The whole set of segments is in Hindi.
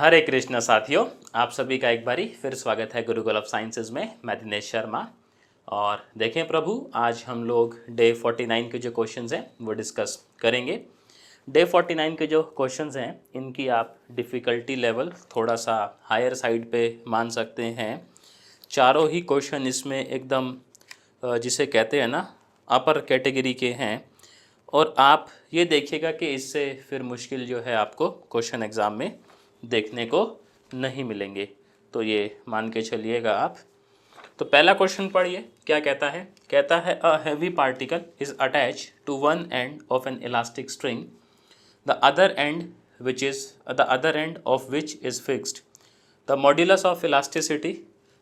हरे कृष्ण साथियों, आप सभी का एक बारी फिर स्वागत है गुरुकुल ऑफ साइंसेज में। मैं दिनेश शर्मा। और देखें प्रभु, आज हम लोग डे 49 के जो क्वेश्चंस हैं वो डिस्कस करेंगे। डे 49 के जो क्वेश्चंस हैं इनकी आप डिफ़िकल्टी लेवल थोड़ा सा हायर साइड पे मान सकते हैं। चारों ही क्वेश्चन इसमें एकदम जिसे कहते हैं ना अपर कैटेगरी के हैं। और आप ये देखिएगा कि इससे फिर मुश्किल जो है आपको क्वेश्चन एग्ज़ाम में देखने को नहीं मिलेंगे, तो ये मान के चलिएगा आप। तो पहला क्वेश्चन पढ़िए, क्या कहता है। कहता है a heavy particle is attach to one end of an elastic string, the other end of which is fixed. The modulus of elasticity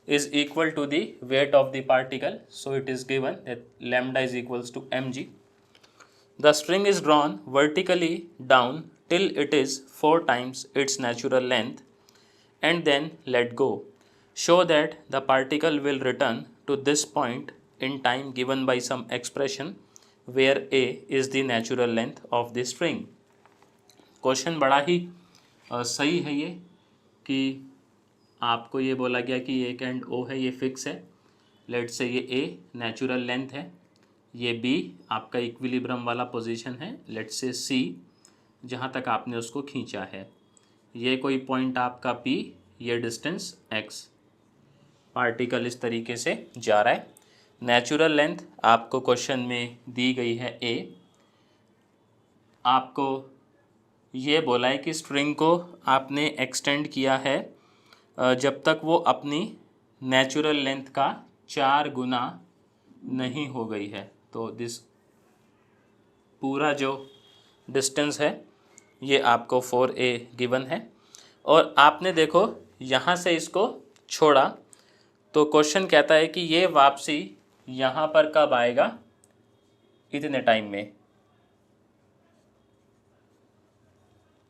is equal to the weight of the particle, so it is given that lambda is equals to mg. The string is drawn vertically down till it is 4 times its natural length and then let go. Show that the particle will return to this point in time given by some expression where a is the natural length of the string. Question बड़ा ही सही है ये कि आपको ये बोला गया कि एक एंड ओ है, ये फिक्स है। लेट से ये ए नेचुरल लेंथ है, ये बी आपका इक्विलिब्रियम वाला पोजीशन है, लेट से सी जहाँ तक आपने उसको खींचा है, ये कोई पॉइंट आपका पी, ये डिस्टेंस एक्स। पार्टिकल इस तरीके से जा रहा है। नेचुरल लेंथ आपको क्वेश्चन में दी गई है ए। आपको ये बोला है कि स्ट्रिंग को आपने एक्सटेंड किया है जब तक वो अपनी नेचुरल लेंथ का 4 गुना नहीं हो गई है। तो दिस पूरा जो डिस्टेंस है ये आपको 4a गिवन है। और आपने देखो यहाँ से इसको छोड़ा, तो क्वेश्चन कहता है कि ये वापसी यहाँ पर कब आएगा, इतने टाइम में।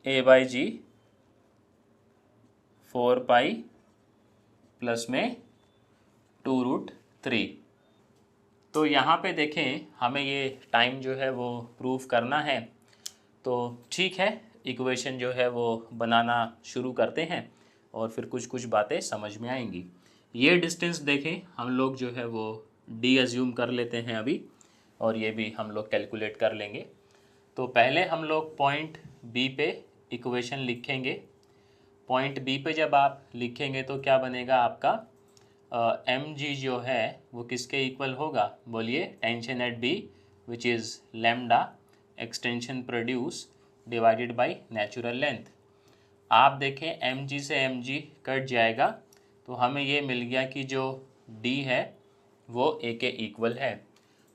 a/g 4 पाई प्लस में 2√3। तो यहाँ पे देखें हमें ये टाइम जो है वो प्रूफ करना है। तो ठीक है, इक्वेशन जो है वो बनाना शुरू करते हैं और फिर कुछ कुछ बातें समझ में आएंगी। ये डिस्टेंस देखें हम लोग जो है वो डी एज्यूम कर लेते हैं अभी, और ये भी हम लोग कैलकुलेट कर लेंगे। तो पहले हम लोग पॉइंट बी पे इक्वेशन लिखेंगे। पॉइंट बी पे जब आप लिखेंगे तो क्या बनेगा आपका, एम जी जो है वो किसके इक्वल होगा, बोलिए, tension at B which is lambda extension produce divided by natural length. आप देखें एम जी से एम जी कट जाएगा तो हमें ये मिल गया कि जो डी है वो ए के इक्वल है।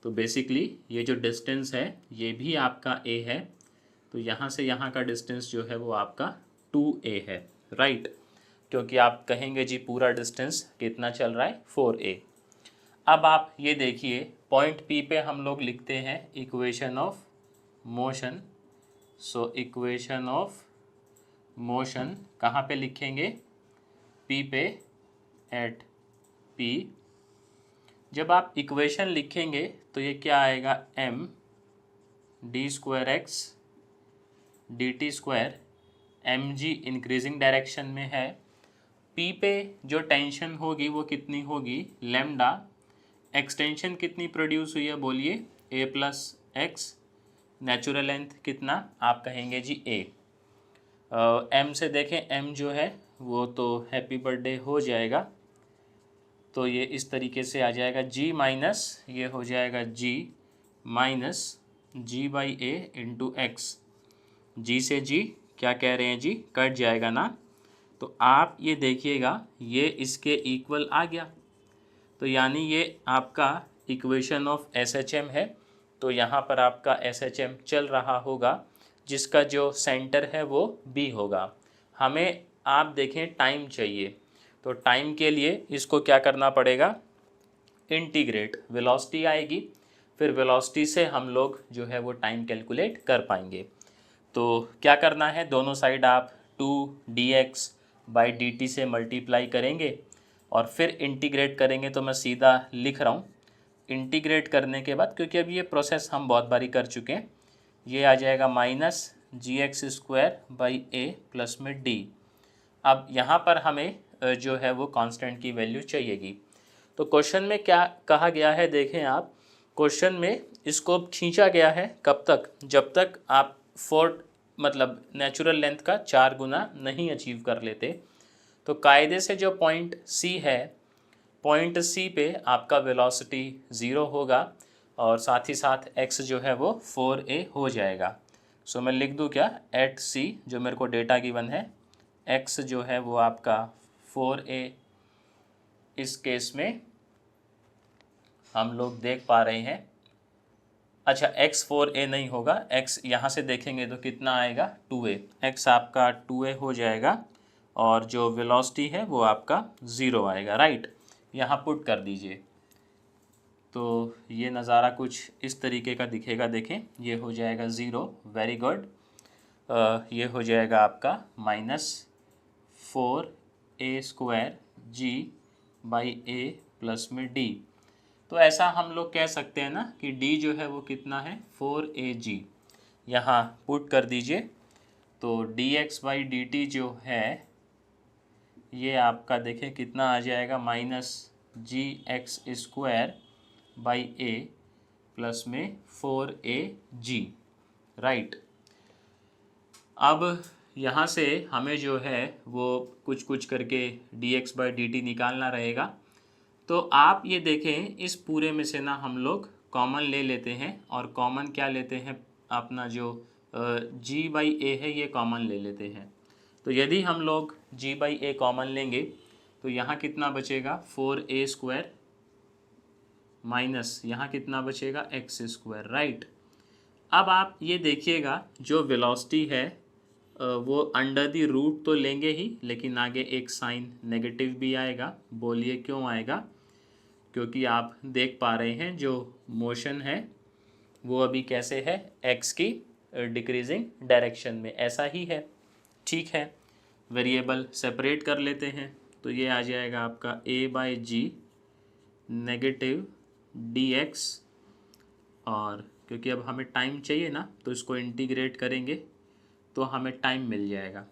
तो बेसिकली ये जो डिस्टेंस है ये भी आपका ए है, तो यहाँ से यहाँ का डिस्टेंस जो है वो आपका 2a है, राइट। क्योंकि आप कहेंगे जी पूरा डिस्टेंस कितना चल रहा है, 4a। अब आप ये देखिए पॉइंट P पे हम लोग लिखते हैं equation of motion. So equation of motion कहाँ पे लिखेंगे, P पे, एट P। जब आप इक्वेशन लिखेंगे तो ये क्या आएगा, m d² dt²। M G increasing direction में है। पी पे जो टेंशन होगी वो कितनी होगी, लैम्डा। एक्सटेंशन कितनी प्रोड्यूस हुई है, बोलिए, a+x। नेचुरल लेंथ कितना, आप कहेंगे जी a। एम से देखें, एम जो है वो तो हैप्पी बर्थडे हो जाएगा, तो ये इस तरीके से आ जाएगा g माइनस, ये हो जाएगा g minus g/a into X. G से जी क्या कह रहे हैं जी, कट जाएगा ना। तो आप ये देखिएगा ये इसके इक्वल आ गया, तो यानी ये आपका इक्वेशन ऑफ SHM है। तो यहाँ पर आपका SHM चल रहा होगा जिसका जो सेंटर है वो B होगा। हमें आप देखें टाइम चाहिए, तो टाइम के लिए इसको क्या करना पड़ेगा, इंटीग्रेट। वेलोसिटी आएगी, फिर वेलोसिटी से हम लोग जो है वो टाइम कैलकुलेट कर पाएंगे। तो क्या करना है, दोनों साइड आप 2dx/dt से मल्टीप्लाई करेंगे और फिर इंटीग्रेट करेंगे। तो मैं सीधा लिख रहा हूँ, इंटीग्रेट करने के बाद, क्योंकि अब ये प्रोसेस हम बहुत बारी कर चुके हैं, ये आ जाएगा -gx² / a प्लस में d। अब यहाँ पर हमें जो है वो कांस्टेंट की वैल्यू चाहिएगी। तो क्वेश्चन में क्या कहा गया है, देखें आप, क्वेश्चन में स्कोप खींचा गया है कब तक, जब तक आप 4 मतलब नेचुरल लेंथ का 4 गुना नहीं अचीव कर लेते। तो कायदे से जो पॉइंट सी है, पॉइंट सी पे आपका वेलोसिटी 0 होगा और साथ ही साथ x जो है वो 4a हो जाएगा। सो मैं लिख दूँ क्या, एट सी जो मेरे को डेटा गिवन है, x जो है वो आपका 4a, इस केस में हम लोग देख पा रहे हैं, अच्छा x 4a नहीं होगा, x यहाँ से देखेंगे तो कितना आएगा 2a, x आपका 2a हो जाएगा और जो वेलोसिटी है वो आपका 0 आएगा, राइट। यहाँ पुट कर दीजिए तो ये नज़ारा कुछ इस तरीके का दिखेगा, देखें ये हो जाएगा 0, वेरी गुड। ये हो जाएगा आपका -4a² g by a plus में d। तो ऐसा हम लोग कह सकते हैं ना कि d जो है वो कितना है 4ag, यहाँ पुट कर दीजिए तो dx बाई dt जो है ये आपका देखें कितना आ जाएगा, -gx² बाई a प्लस में 4ag, राइट। अब यहाँ से हमें जो है वो कुछ कुछ करके dx बाई dt निकालना रहेगा। तो आप ये देखें, इस पूरे में से ना हम लोग कॉमन ले लेते हैं और कॉमन क्या लेते हैं, अपना जो g बाई ए है ये कॉमन ले लेते हैं। तो यदि हम लोग g बाई ए कॉमन लेंगे तो यहाँ कितना बचेगा 4a² माइनस यहाँ कितना बचेगा x², राइट। अब आप ये देखिएगा जो वेलोसिटी है वो अंडर द रूट तो लेंगे ही, लेकिन आगे एक साइन नेगेटिव भी आएगा। बोलिए क्यों आएगा, क्योंकि आप देख पा रहे हैं जो मोशन है वो अभी कैसे है, x की डिक्रीजिंग डायरेक्शन में, ऐसा ही है, ठीक है। वेरिएबल सेपरेट कर लेते हैं तो ये आ जाएगा आपका a by G negative dx, और क्योंकि अब हमें टाइम चाहिए ना तो इसको इंटीग्रेट करेंगे तो हमें टाइम मिल जाएगा।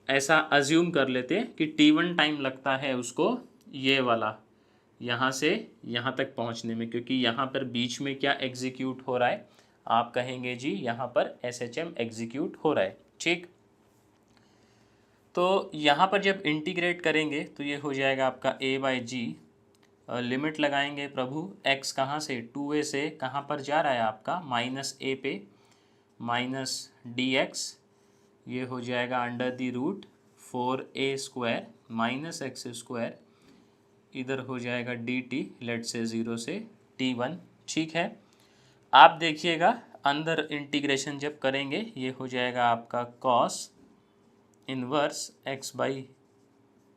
ऐसा अज्यूम कर लेते हैं कि t1 टाइम लगता है उसको ये वाला यहाँ से यहाँ तक पहुँचने में, क्योंकि यहाँ पर बीच में क्या एग्जीक्यूट हो रहा है, आप कहेंगे जी यहाँ पर SHM एग्जीक्यूट हो रहा है, ठीक। तो यहाँ पर जब इंटीग्रेट करेंगे तो ये हो जाएगा आपका a बाई जी, लिमिट लगाएंगे प्रभु, x कहाँ से 2a से कहाँ पर जा रहा है आपका -a पे, माइनस dx, ये हो जाएगा under the root 4a² minus x², इधर हो जाएगा dt, लेट से 0 से t1, ठीक है। आप देखिएगा अंदर इंटीग्रेशन जब करेंगे ये हो जाएगा आपका cos inverse x by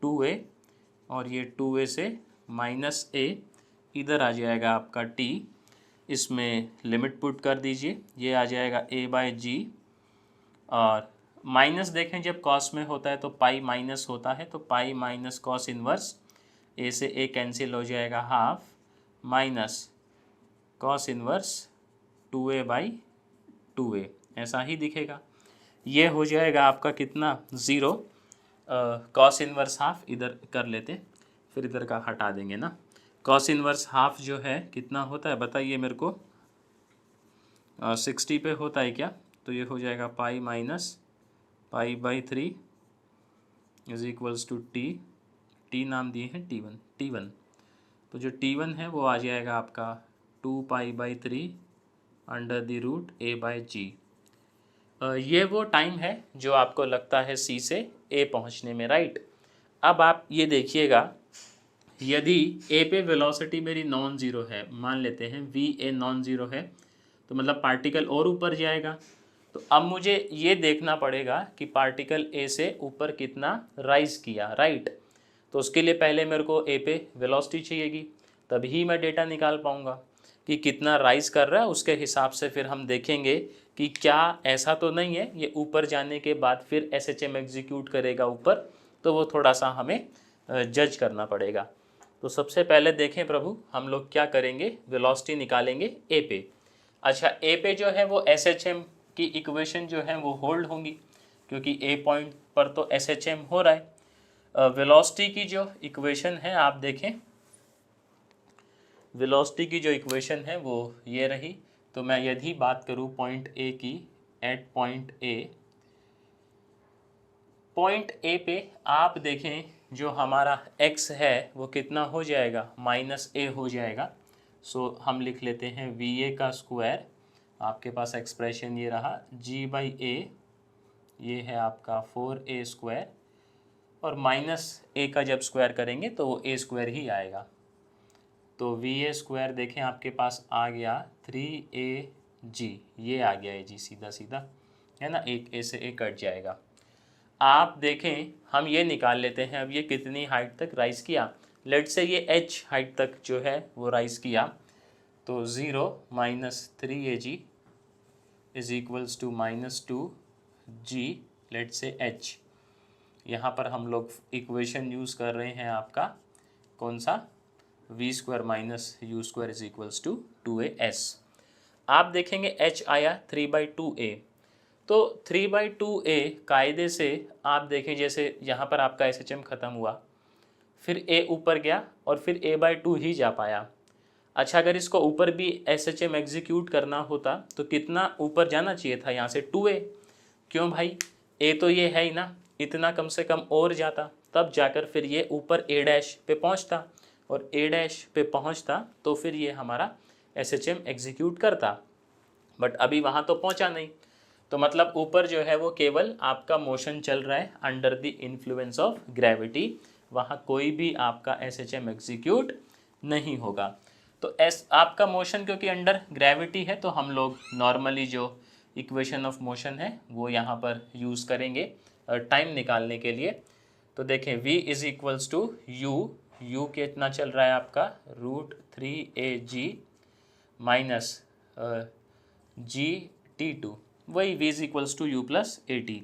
2a, और ये 2a से -a, इधर आ जाएगा आपका t, इसमें लिमिट पुट कर दीजिए, ये आ जाएगा a बाई जी, और माइनस देखें जब cos में होता है तो पाई माइनस होता है, तो pi minus cos inverse, a से a कैंसिल हो जाएगा half, minus cos inverse 2a by 2a, ऐसा ही दिखेगा। ये हो जाएगा आपका कितना 0, cos इनवर्स हाफ इधर कर लेते, फिर इधर का हटा देंगे ना। cos इनवर्स हाफ जो है कितना होता है बताइए मेरे को, 60 पे होता है क्या, तो ये हो जाएगा pi minus pi by 3 is equals to T नाम दिए हैं t1, तो जो t1 है वो आ जाएगा आपका 2 pi by 3 under the root a by G. ये वो टाइम है जो आपको लगता है C से A पहुंचने में, राइट। अब आप ये देखिएगा, यदि A पे वेलोसिटी मेरी नॉन ज़ीरो है, मान लेते हैं VA नॉन ज़ीरो है, तो मतलब पार्टिकल और ऊपर जाएगा। तो अब मुझे ये देखना पड़ेगा कि पार्टिकल A से ऊपर कितना राइज किया, राइट। तो उसके लिए पहले मेरे को A पे वेलोसिटी चाहिएगी, तभी मैं डेटा निकाल पाऊँगा कि कितना राइज कर रहा है। उसके हिसाब से फिर हम देखेंगे कि क्या ऐसा तो नहीं है ये ऊपर जाने के बाद फिर SHM एग्जीक्यूट करेगा ऊपर, तो वो थोड़ा सा हमें जज करना पड़ेगा। तो सबसे पहले देखें प्रभु, हम लोग क्या करेंगे, वेलोसिटी निकालेंगे A पे। अच्छा A पे जो है वो SHM की इक्वेशन जो है वो होल्ड होंगी, क्योंकि A पॉइंट पर तो SHM हो रहा है। वेलोसिटी की जो इक्वेशन है आप देखें, वेलोसिटी की जो इक्वेशन है वो ये रही। तो मैं यदि बात करूँ पॉइंट ए की, एट पॉइंट ए पे आप देखें जो हमारा x है वो कितना हो जाएगा, -a हो जाएगा। सो हम लिख लेते हैं VA का स्क्वायर, आपके पास एक्सप्रेशन ये रहा g/a, ये है आपका 4a स्क्वायर, और -a का जब स्क्वायर करेंगे तो वो a स्क्वायर ही आएगा। तो VA स्क्वायर देखें आपके पास आ गया 3AG, ये आ गया है जी सीधा सीधा, है ना, एक a से a कट जाएगा। आप देखें हम ये निकाल लेते हैं अब ये कितनी हाइट तक राइज़ किया। लेट से ये h हाइट तक जो है वो राइज़ किया, तो 0 - 3AG is equals to -2G let say h। यहाँ पर हम लोग इक्वेशन यूज़ कर रहे हैं आपका कौन सा, v² - u² is equals to 2as। आप देखेंगे h आया 3/2a, तो 3/2a कायदे से आप देखें जैसे यहाँ पर आपका SHM ख़त्म हुआ, फिर a ऊपर गया और फिर a/2 ही जा पाया। अच्छा, अगर इसको ऊपर भी SHM एग्जीक्यूट करना होता तो कितना ऊपर जाना चाहिए था, यहाँ से 2a। क्यों भाई, a तो ये है ही ना, इतना कम से कम और जाता, तब जाकर फिर ये ऊपर a' पे पहुँचता, और a' पे पहुँचता तो फिर ये हमारा SHM एग्जीक्यूट करता। बट अभी वहाँ तो पहुँचा नहीं, तो मतलब ऊपर जो है वो केवल आपका मोशन चल रहा है under the influence of gravity, वहाँ कोई भी आपका SHM एग्जीक्यूट नहीं होगा। तो आपका मोशन क्योंकि अंडर ग्रेविटी है, तो हम लोग नॉर्मली जो इक्वेशन ऑफ मोशन है वो यहाँ पर यूज़ करेंगे टाइम निकालने के लिए। तो देखें v is equals to u कितना चल रहा है आपका √3AG माइनस GT2, वही v is equals to u + AT।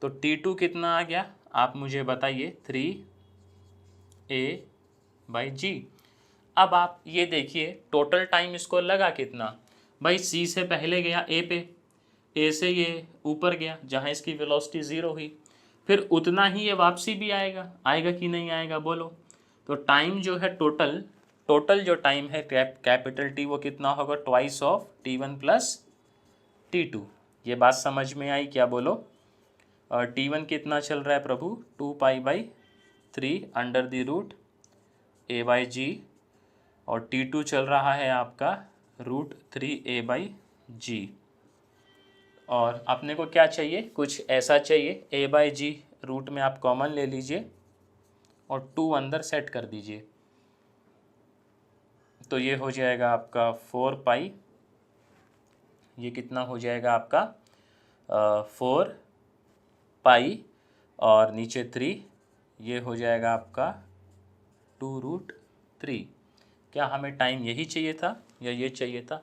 तो T2 कितना आ गया आप मुझे बताइए, 3A/G। अब आप ये देखिए टोटल टाइम इसको लगा कितना, भाई C से पहले गया A पे, A से ये ऊपर गया जहाँ इसकी वेलोसिटी 0 हुई, फिर उतना ही ये वापसी भी आएगा, आएगा कि नहीं आएगा बोलो। तो टाइम जो है टोटल जो टाइम है कैपिटल T वो कितना होगा, ट्वाइस ऑफ T1 + T2। ये बात समझ में आई क्या बोलो। T1 कितना चल रहा है प्रभु, 2π/3 अंडर द रूट A/G, और T2 चल रहा है आपका √3A/G। और अपने को क्या चाहिए, कुछ ऐसा चाहिए, A/G रूट में आप कॉमन ले लीजिए और 2 अंदर सेट कर दीजिए, तो ये हो जाएगा आपका 4π, ये कितना हो जाएगा आपका 4π और नीचे 3, ये हो जाएगा आपका 2√3। क्या हमें टाइम यही चाहिए था या ये चाहिए था,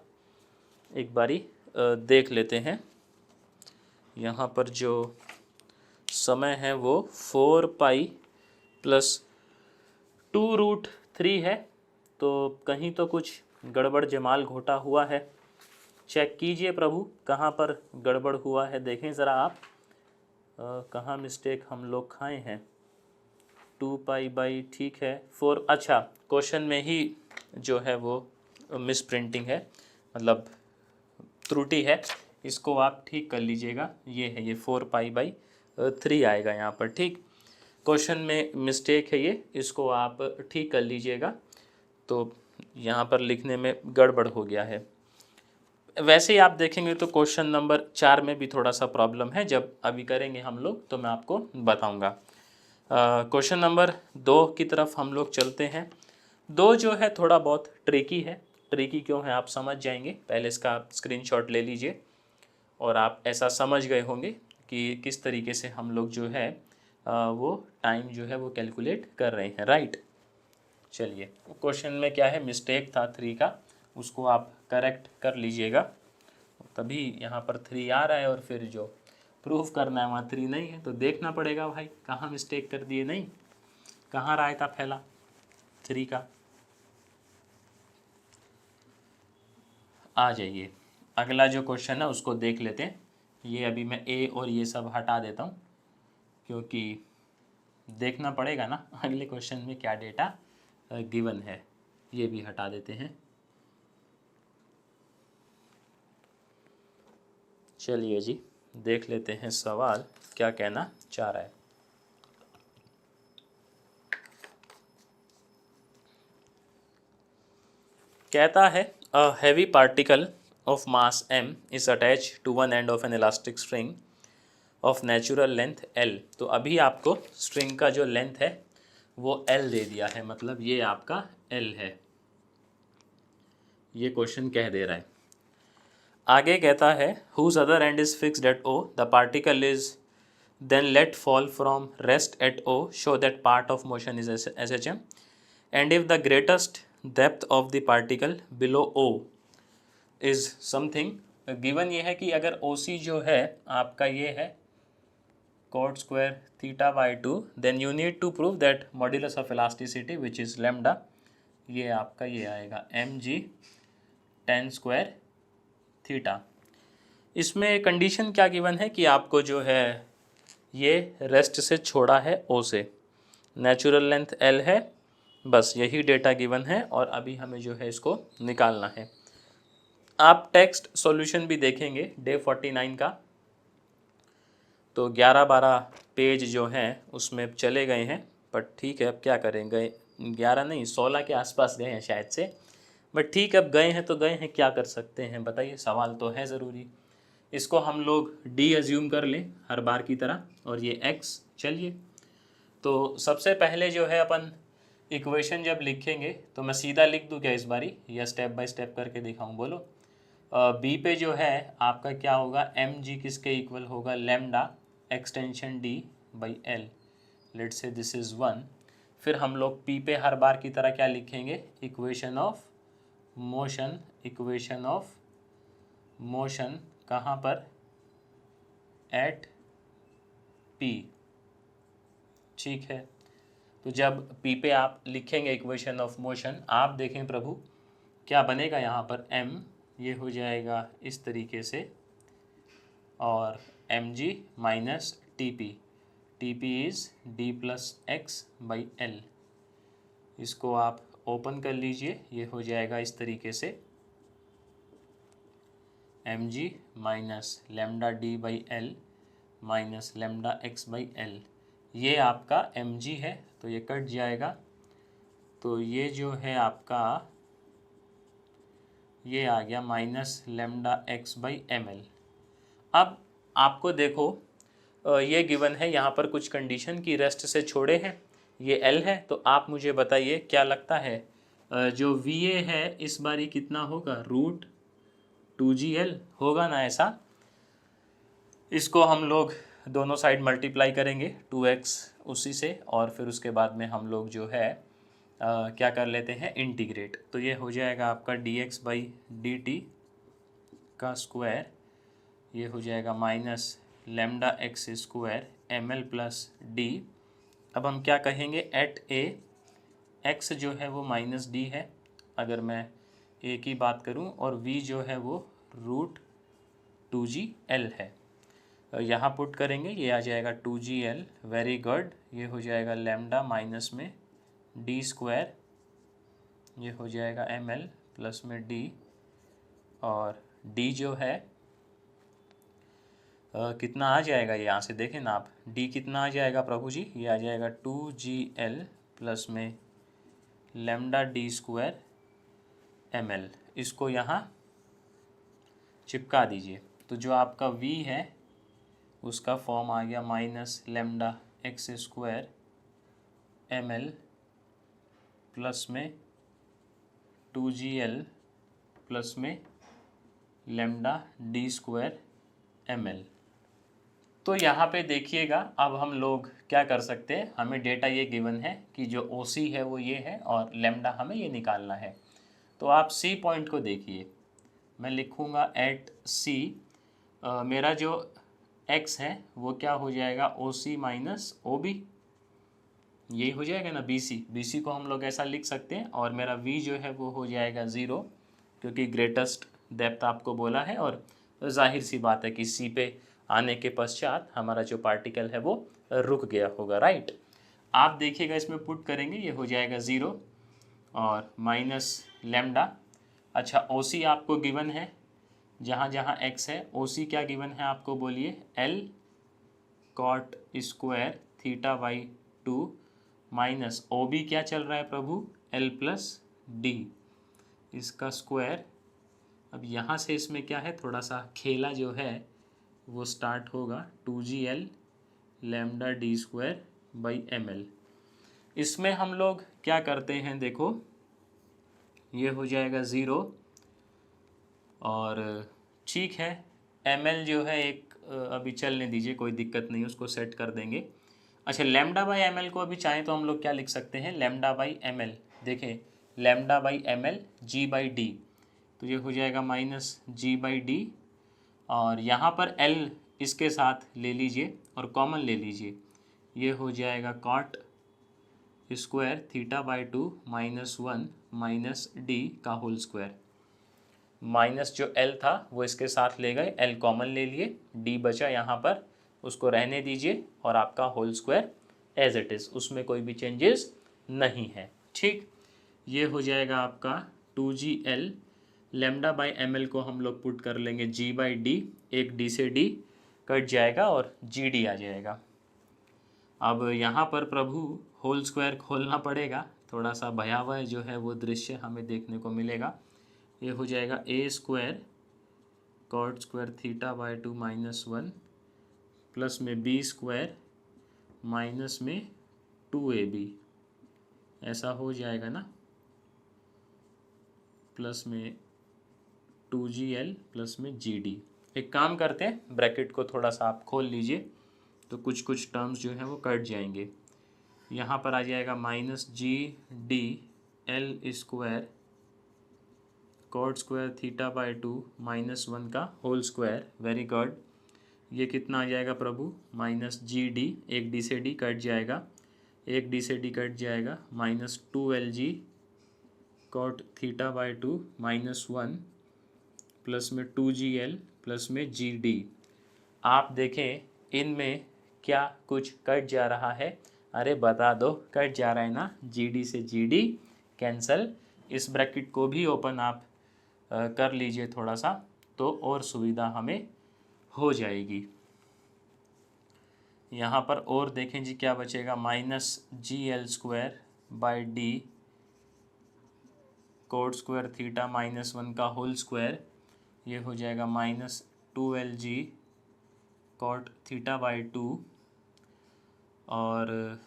एक बारी देख लेते हैं। यहाँ पर जो समय है वो 4π + 2√3 है, तो कहीं तो कुछ गड़बड़ जमाल घोटा हुआ है। चेक कीजिए प्रभु कहाँ पर गड़बड़ हुआ है, देखें ज़रा आप कहाँ मिस्टेक हम लोग खाए हैं। 2π/, ठीक है, 4, अच्छा क्वेश्चन में ही जो है वो मिस प्रिंटिंग है, मतलब त्रुटि है, इसको आप ठीक कर लीजिएगा। ये है, ये 4π/3 आएगा यहाँ पर, ठीक, क्वेश्चन में मिस्टेक है ये, इसको आप ठीक कर लीजिएगा। तो यहाँ पर लिखने में गड़बड़ हो गया है। वैसे ही आप देखेंगे तो क्वेश्चन नंबर 4 में भी थोड़ा सा प्रॉब्लम है, जब अभी करेंगे हम लोग तो मैं आपको बताऊंगा। क्वेश्चन नंबर 2 की तरफ हम लोग चलते हैं। 2 जो है थोड़ा बहुत ट्रिकी है, ट्रिकी क्यों है आप समझ जाएंगे, पहले इसका स्क्रीनशॉट ले लीजिए और आप ऐसा समझ गए होंगे कि किस तरीके से हम लोग जो है वो टाइम जो है वो कैलकुलेट कर रहे हैं, राइट। चलिए, क्वेश्चन में क्या है, मिस्टेक था 3 का, उसको आप करेक्ट कर लीजिएगा, तभी यहाँ पर 3 आ रहा है, और फिर जो प्रूफ करना है वहाँ 3 नहीं है, तो देखना पड़ेगा भाई कहाँ मिस्टेक कर दिए, नहीं कहाँ रायता फैला 3 का। आ जाइए, अगला जो क्वेश्चन है उसको देख लेते हैं। ये अभी मैं ए और ये सब हटा देता हूँ, क्योंकि देखना पड़ेगा ना अगले क्वेश्चन में क्या डेटा गिवन है। ये भी हटा देते हैं। चलिए जी, देख लेते हैं सवाल क्या कहना चाह रहा है। कहता है a heavy particle of mass m is attach to one end of an elastic string of natural length l। तो अभी आपको स्ट्रिंग का जो लेंथ है वो l दे दिया है, मतलब ये आपका l है, ये क्वेश्चन कह दे रहा है। आगे कहता है whose other end is fixed at O, the particle is then let fall from rest at O, show that part of motion is SHM, and if the greatest depth of the particle below O is something given, ये है कि अगर OC जो है आपका ये है cot square theta by 2, then you need to prove that modulus of elasticity which is lambda, ये आपका ये आएगा mg tan square थीटा। इसमें कंडीशन क्या गिवन है कि आपको जो है ये रेस्ट से छोड़ा है ओ से, नेचुरल लेंथ एल है, बस यही डेटा गिवन है और अभी हमें जो है इसको निकालना है। आप टेक्स्ट सॉल्यूशन भी देखेंगे डे 49 का, तो 11-12 पेज जो हैं उसमें चले गए हैं, बट ठीक है अब क्या करेंगे, 11 नहीं 16 के आसपास गए हैं शायद से, बट ठीक है अब गए हैं तो गए हैं, क्या कर सकते हैं बताइए, सवाल तो है ज़रूरी। इसको हम लोग डी एज्यूम कर लें हर बार की तरह और ये एक्स। चलिए तो सबसे पहले जो है अपन इक्वेशन जब लिखेंगे तो मैं सीधा लिख दूं क्या इस बारी, या स्टेप बाय स्टेप करके दिखाऊं, बोलो। बी पे जो है आपका क्या होगा, एम जी किसके इक्वल होगा, lambda extension D by L, let say this is 1। फिर हम लोग पी पे हर बार की तरह क्या लिखेंगे, equation of motion, equation of motion कहाँ पर, एट पी, ठीक है। तो जब पी पे आप लिखेंगे इक्वेशन ऑफ मोशन, आप देखें प्रभु क्या बनेगा यहाँ पर, एम ये हो जाएगा इस तरीके से, और M G minus T P is D plus X by L. इसको आप ओपन कर लीजिए, ये हो जाएगा इस तरीके से, M G minus lambda D by L minus lambda X by L. ये आपका एम जी है तो ये कट जाएगा, तो ये जो है आपका ये आ गया minus lambda X by M L. अब आपको देखो ये गिवन है यहाँ पर कुछ कंडीशन की रेस्ट से छोड़े हैं, ये एल है, तो आप मुझे बताइए क्या लगता है जो वी ए है इस बारी कितना होगा, रूट 2GL होगा ना ऐसा। इसको हम लोग दोनों साइड मल्टीप्लाई करेंगे 2x उसी से, और फिर उसके बाद में हम लोग जो है क्या कर लेते हैं, इंटीग्रेट। तो ये हो जाएगा आपका dx बाई dt का स्क्वायर, ये हो जाएगा minus lambda x square ml plus D. अब हम क्या कहेंगे, एट ए x जो है वो माइनस डी है अगर मैं ए की बात करूं, और v जो है वो रूट 2GL है। यहाँ पुट करेंगे, ये आ जाएगा 2GL, वेरी गुड। ये हो जाएगा लेमडा माइनस में डी स्क्वायर, ये हो जाएगा ml प्लस में डी, और d जो है कितना आ जाएगा, ये यहाँ से देखें ना आप, d कितना आ जाएगा प्रभु जी, ये आ जाएगा 2GL प्लस में लेमडा डी स्क्वायर ml। इसको यहाँ चिपका दीजिए, तो जो आपका v है उसका फॉर्म आ गया minus lambda x square ml plus में 2GL प्लस में लेमडा डी स्क्वायर ml। तो यहाँ पे देखिएगा, अब हम लोग क्या कर सकते हैं, हमें डेटा ये गिवन है कि जो OC है वो ये है और लेमडा हमें ये निकालना है। तो आप C पॉइंट को देखिए, मैं लिखूँगा एट C, मेरा जो X है वो क्या हो जाएगा, OC माइनस OB, यही हो जाएगा ना BC को हम लोग ऐसा लिख सकते हैं, और मेरा V जो है वो हो जाएगा 0, क्योंकि ग्रेटेस्ट डेप्थ आपको बोला है, और जाहिर सी बात है कि C पे आने के पश्चात हमारा जो पार्टिकल है वो रुक गया होगा, राइट। आप देखिएगा इसमें पुट करेंगे, ये हो जाएगा 0 और माइनस लैम्डा। अच्छा, ओ सी आपको गिवन है, जहाँ जहाँ एक्स है ओ सी क्या गिवन है आपको बोलिए, L cot square theta by 2 minus O B क्या चल रहा है प्रभु, एल प्लस डी, इसका स्क्वायर। अब यहाँ से इसमें क्या है, थोड़ा सा खेला जो है वो स्टार्ट होगा, 2gl lambda D square by M L. इसमें हम लोग क्या करते हैं, देखो ये हो जाएगा 0 और ठीक है, एम एल जो है एक अभी चलने दीजिए, कोई दिक्कत नहीं, उसको सेट कर देंगे। अच्छा, लैम्डा बाई एम एल को अभी चाहें तो हम लोग क्या लिख सकते हैं, लैम्डा बाई एम एल, देखें lambda by M L G by D, तो ये हो जाएगा माइनस जी बाई डी, और यहाँ पर एल इसके साथ ले लीजिए और कॉमन ले लीजिए, ये हो जाएगा cot square theta by 2 minus 1 minus D का होल स्क्वायर। माइनस जो एल था वो इसके साथ ले गए, एल कॉमन ले लिए, डी बचा यहाँ पर, उसको रहने दीजिए, और आपका whole square as it is, उसमें कोई भी चेंजेस नहीं है, ठीक। ये हो जाएगा आपका 2gl lambda by M L को हम लोग पुट कर लेंगे g बाई डी, एक d से d कट जाएगा और gd आ जाएगा। अब यहाँ पर प्रभु होल स्क्वायर खोलना पड़ेगा, थोड़ा सा भयावह जो है वो दृश्य हमें देखने को मिलेगा। ये हो जाएगा A square cot square theta by 2 minus 1 plus में बी स्क्वायर माइनस में 2ab, ऐसा हो जाएगा ना, प्लस में 2gl प्लस में gd। एक काम करते हैं, ब्रैकेट को थोड़ा सा आप खोल लीजिए तो कुछ कुछ टर्म्स जो हैं वो कट जाएंगे। यहाँ पर आ जाएगा minus G D L square cot square theta by 2 minus 1 का होल स्क्वायर, वेरी गुड। ये कितना आ जाएगा प्रभु, माइनस जी डी, एक डी से डी कट जाएगा, एक डी से डी कट जाएगा, minus 2lg cot theta by 2 minus 1 plus में 2gl प्लस में gd। आप देखें इनमें क्या कुछ कट जा रहा है, अरे बता दो, कट जा रहा है ना, gd से gd कैंसल। इस ब्रैकेट को भी ओपन आप कर लीजिए थोड़ा सा, तो और सुविधा हमें हो जाएगी। यहाँ पर और देखें जी क्या बचेगा, minus G L square by D coat square theta minus 1 का होल स्क्वायर, ये हो जाएगा minus 2lg cot theta by 2 और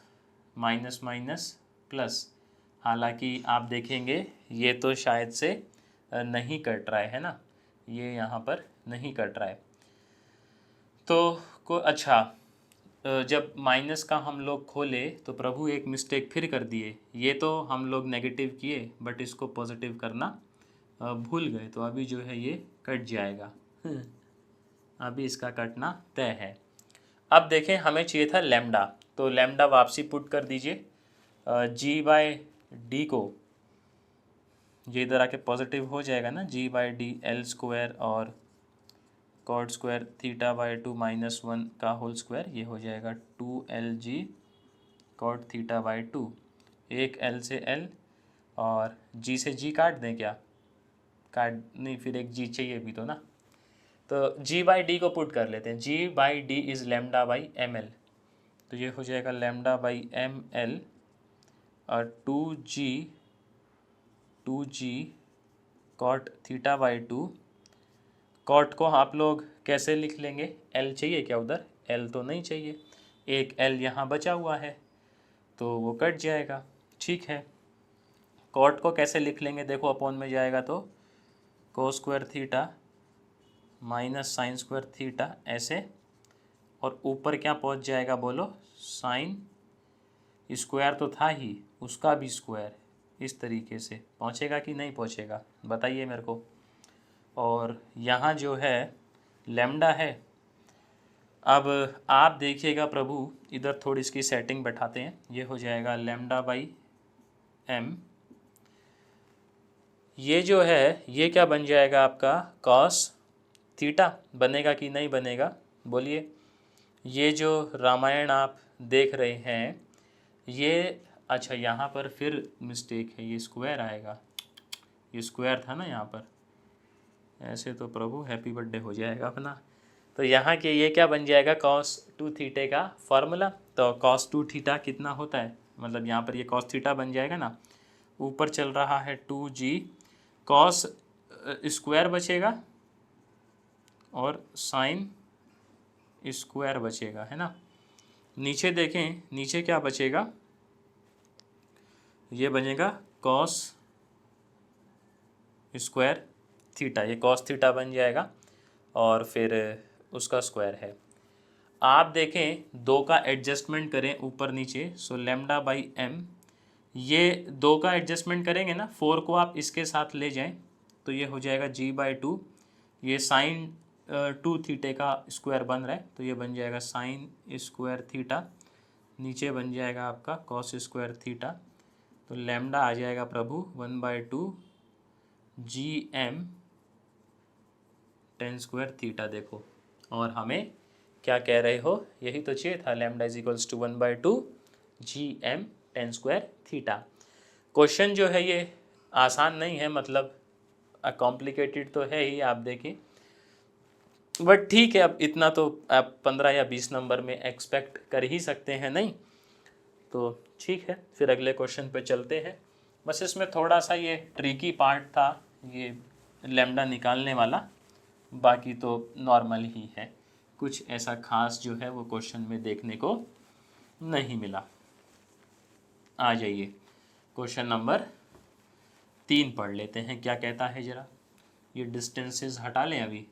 माइनस माइनस प्लस। हालांकि आप देखेंगे ये तो शायद से नहीं कट रहा है ना, ये यहाँ पर नहीं कट रहा है, तो अच्छा, जब माइनस का हम लोग खोले तो प्रभु एक मिस्टेक फिर कर दिए, ये तो हम लोग नेगेटिव किए बट इसको पॉजिटिव करना भूल गए, तो अभी जो है ये कट जाएगा, अभी इसका कटना तय है। अब देखें हमें चाहिए था लैम्डा, तो लैम्डा वापसी पुट कर दीजिए, जी बाई डी को, ये इधर आके पॉजिटिव हो जाएगा ना, G by D L square और cot square theta by 2 minus 1 का होल स्क्वायर, ये हो जाएगा 2lg कॉट थीटा बाई 2, एक l से l और g से g काट दें क्या, काट नहीं, फिर एक g चाहिए भी तो ना, तो g बाई डी को पुट कर लेते हैं, g by D is lambda by M L, तो ये हो जाएगा लैम्डा बाई एम एल और 2g cot theta by 2। Cot को आप लोग कैसे लिख लेंगे, एल चाहिए क्या उधर, एल तो नहीं चाहिए, एक एल यहाँ बचा हुआ है तो वो कट जाएगा, ठीक है। कॉट को कैसे लिख लेंगे, देखो अपॉन में जाएगा तो cos square theta minus sine square theta ऐसे, और ऊपर क्या पहुँच जाएगा बोलो, साइन स्क्वायर तो था ही, उसका भी स्क्वायर, इस तरीके से पहुँचेगा कि नहीं पहुँचेगा बताइए मेरे को। और यहाँ जो है लैम्डा है, अब आप देखिएगा प्रभु, इधर थोड़ी इसकी सेटिंग बैठाते हैं, ये हो जाएगा लैम्डा बाई एम, ये जो है ये क्या बन जाएगा आपका कॉस थीटा बनेगा कि नहीं बनेगा, बोलिए। ये जो रामायण आप देख रहे हैं ये, अच्छा यहाँ पर फिर मिस्टेक है, ये स्क्वायर आएगा, ये स्क्वायर था ना यहाँ पर, ऐसे तो प्रभु हैप्पी बर्थडे हो जाएगा अपना। तो यहाँ के ये क्या बन जाएगा, cos 2 थीटे का फॉर्मूला। तो cos 2 थीटा कितना होता है, मतलब यहाँ पर ये cos थीटा बन जाएगा ना, ऊपर चल रहा है 2g cos स्क्वायर बचेगा और साइन स्क्वायर बचेगा, है ना। नीचे देखें, नीचे क्या बचेगा, ये बनेगा cos स्क्वायर थीटा, ये cos थीटा बन जाएगा और फिर उसका स्क्वायर है। आप देखें दो का एडजस्टमेंट करें ऊपर नीचे, सो लैम्डा बाई एम, ये दो का एडजस्टमेंट करेंगे ना, 4 को आप इसके साथ ले जाएं तो ये हो जाएगा g/2, ये साइन 2 थीटे का स्क्वायर बन रहा है तो ये बन जाएगा साइन स्क्वायर थीटा, नीचे बन जाएगा आपका कॉस स्क्वायर थीटा। तो लैम्डा आ जाएगा प्रभु 1/2 gm टेन स्क्वायर थीटा। देखो, और हमें क्या कह रहे हो, यही तो चाहिए था, lambda is equals to 1/2 gm tan square theta. Question जो है ये आसान नहीं है, मतलब कॉम्प्लिकेटेड तो है ही, आप देखें, बट ठीक है, अब इतना तो आप 15 या 20 नंबर में एक्सपेक्ट कर ही सकते हैं, नहीं तो ठीक है। फिर अगले क्वेश्चन पे चलते हैं। बस इसमें थोड़ा सा ये ट्रिकी पार्ट था, ये लैम्डा निकालने वाला, बाकी तो नॉर्मल ही है, कुछ ऐसा खास जो है वो क्वेश्चन में देखने को नहीं मिला। आ जाइए क्वेश्चन नंबर 3 पढ़ लेते हैं, क्या कहता है ज़रा। ये डिस्टेंसेस हटा लें अभी,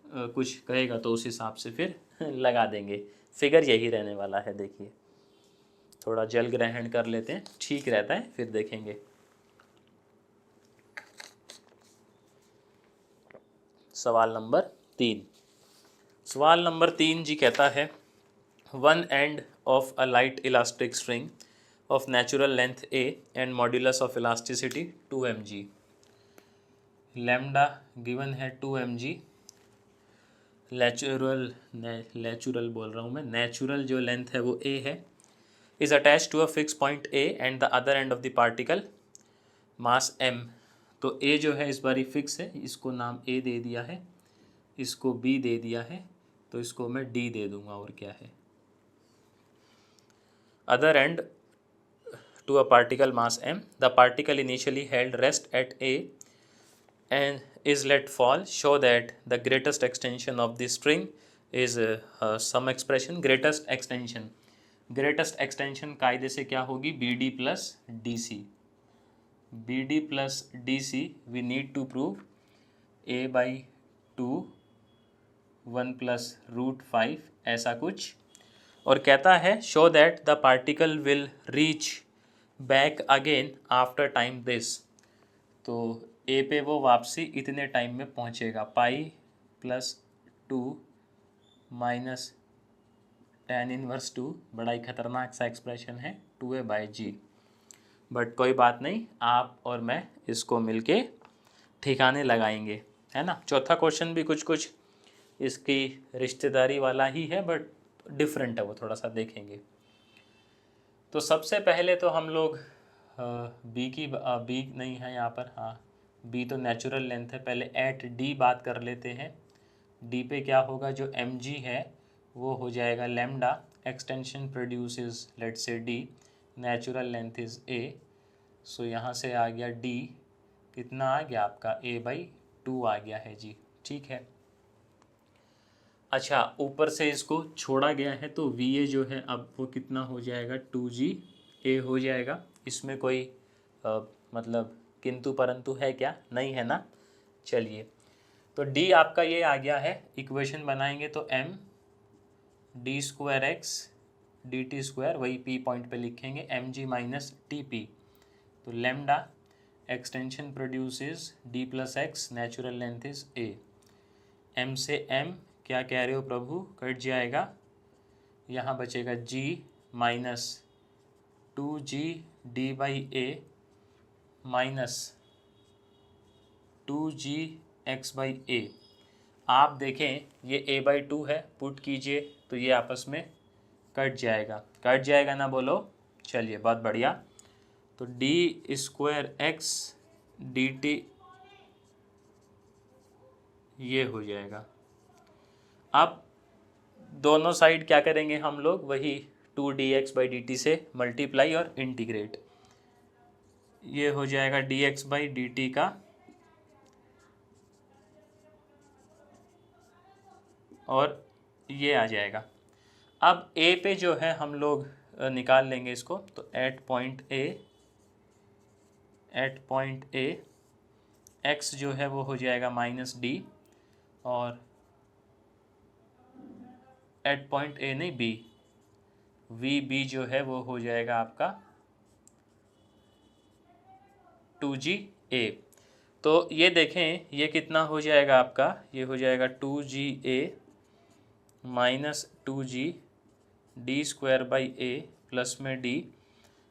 कुछ कहेगा तो उस हिसाब से फिर लगा देंगे, फिगर यही रहने वाला है। देखिए थोड़ा जल ग्रहण कर लेते हैं, ठीक रहता है, फिर देखेंगे। सवाल नंबर 3, सवाल नंबर 3 जी कहता है, one end of a light elastic string of natural length a and modulus of elasticity 2 mg, lambda given है 2 mg, नेचुरल बोल रहा हूँ मैं, नेचुरल जो लेंथ है वो a है, is attach to a fix point a and the other end of the particle mass m। तो a जो है इस बार फिक्स है, इसको नाम a दे दिया है, इसको b दे दिया है, तो इसको मैं d दे दूंगा, और क्या है। Other and to a particle mass m, the particle initially held rest at a and is let fall, show that the greatest extension of the string is some expression greatest extension कायदे से क्या होगी, BD plus DC, BD plus DC we need to prove a/2 1 plus √5 ऐसा कुछ, और कहता है show that the particle will reach back again after time this, तो ए पे वो वापसी इतने टाइम में पहुंचेगा, π+2 माइनस tan इनवर्स 2, बड़ा ही खतरनाक सा एक्सप्रेशन है, 2a/g, बट कोई बात नहीं, आप और मैं इसको मिलके ठिकाने लगाएंगे, है ना। चौथा क्वेश्चन भी कुछ कुछ इसकी रिश्तेदारी वाला ही है, बट डिफरेंट है वो थोड़ा सा, देखेंगे। तो सबसे पहले तो हम लोग बी नहीं है यहाँ पर, हाँ बी तो नेचुरल लेंथ है, पहले एट डी बात कर लेते हैं। डी पे क्या होगा, जो एम जी है वो हो जाएगा lambda, extension produces let say D, natural length is A, so यहाँ से आ गया डी, कितना आ गया आपका a/2 आ गया है जी, ठीक है। अच्छा, ऊपर से इसको छोड़ा गया है तो VA जो है अब वो कितना हो जाएगा, 2GA हो जाएगा। इसमें कोई मतलब किंतु परंतु है क्या, नहीं है ना। चलिए, तो D आपका ये आ गया है, इक्वेशन बनाएंगे तो m d² x dt², वही P पॉइंट पे लिखेंगे, mg माइनस TP, तो lambda extension produces D+x, natural length is a, m से m क्या कह रहे हो प्रभु, कट जाएगा, यहाँ बचेगा g minus 2g d/a minus 2g x/a। आप देखें ये a/2 है, पुट कीजिए तो ये आपस में कट जाएगा ना बोलो। चलिए बहुत बढ़िया। तो d² x dt ये हो जाएगा। अब दोनों साइड क्या करेंगे हम लोग, वही 2dx/dt से मल्टीप्लाई और इंटीग्रेट। ये हो जाएगा dx/dt का, और ये आ जाएगा। अब a पे जो है हम लोग निकाल लेंगे इसको। तो एट पॉइंट ए x जो है वो हो जाएगा -d, और एट पॉइंट ए नहीं b, vb जो है वो हो जाएगा आपका 2ga। तो ये देखें ये कितना हो जाएगा आपका, ये हो जाएगा 2ga minus 2g d²/a plus में d,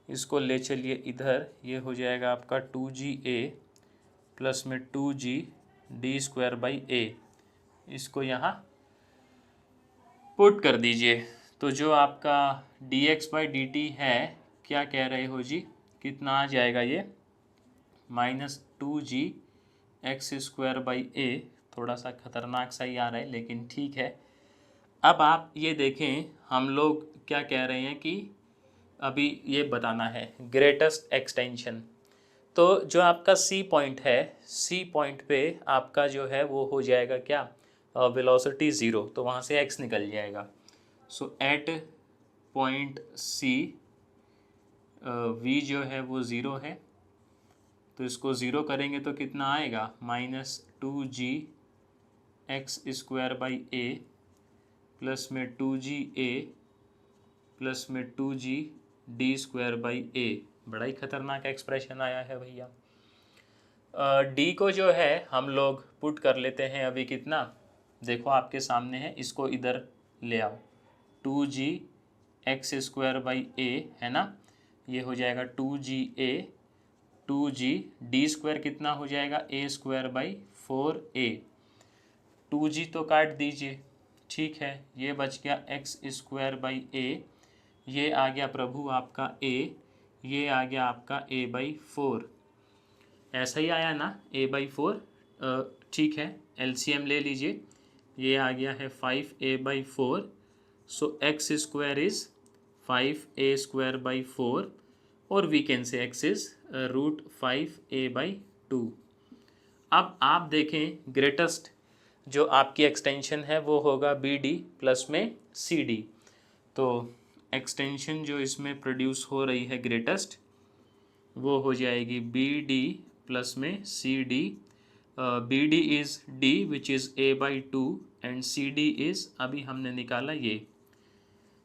इसको ले चलिए इधर, ये हो जाएगा आपका 2ga प्लस में 2g d²/a। इसको यहाँ पुट कर दीजिए। तो जो आपका dx/dt है, क्या कह रहे हो जी, कितना आ जाएगा ये, -2g x²/a। थोड़ा सा खतरनाक सा ही आ रहा है लेकिन ठीक है। अब आप ये देखें हम लोग क्या कह रहे हैं कि अभी ये बताना है ग्रेटेस्ट एक्सटेंशन। तो जो आपका सी पॉइंट है, सी पॉइंट पे आपका जो है वो हो जाएगा क्या, वेलोसिटी 0, तो वहाँ से x निकल जाएगा। सो एट पॉइंट सी v जो है वो 0 है, तो इसको 0 करेंगे तो कितना आएगा, -2g x²/a प्लस में 2ga प्लस में 2g d²/a। बड़ा ही खतरनाक एक्सप्रेशन आया है भैया। डी को जो है हम लोग पुट कर लेते हैं अभी कितना, देखो आपके सामने है, इसको इधर ले आओ, 2g x²/a है ना, ये हो जाएगा 2ga 2g d² कितना हो जाएगा a²/4a। 2g तो काट दीजिए, ठीक है, ये बच गया x²/a, ये आ गया प्रभु आपका a, ये आ गया आपका a/4। ऐसा ही आया ना a/4, ठीक है, LCM ले लीजिए, ये आ गया है 5a/4। So x² is 5a²/4, और we can say x is √5a/2। अब आप देखें ग्रेटेस्ट जो आपकी एक्सटेंशन है वो होगा BD प्लस में CD। तो एक्सटेंशन जो इसमें प्रोड्यूस हो रही है ग्रेटेस्ट, वो हो जाएगी BD प्लस में CD। BD is D which is a/2 and CD is, अभी हमने निकाला ये,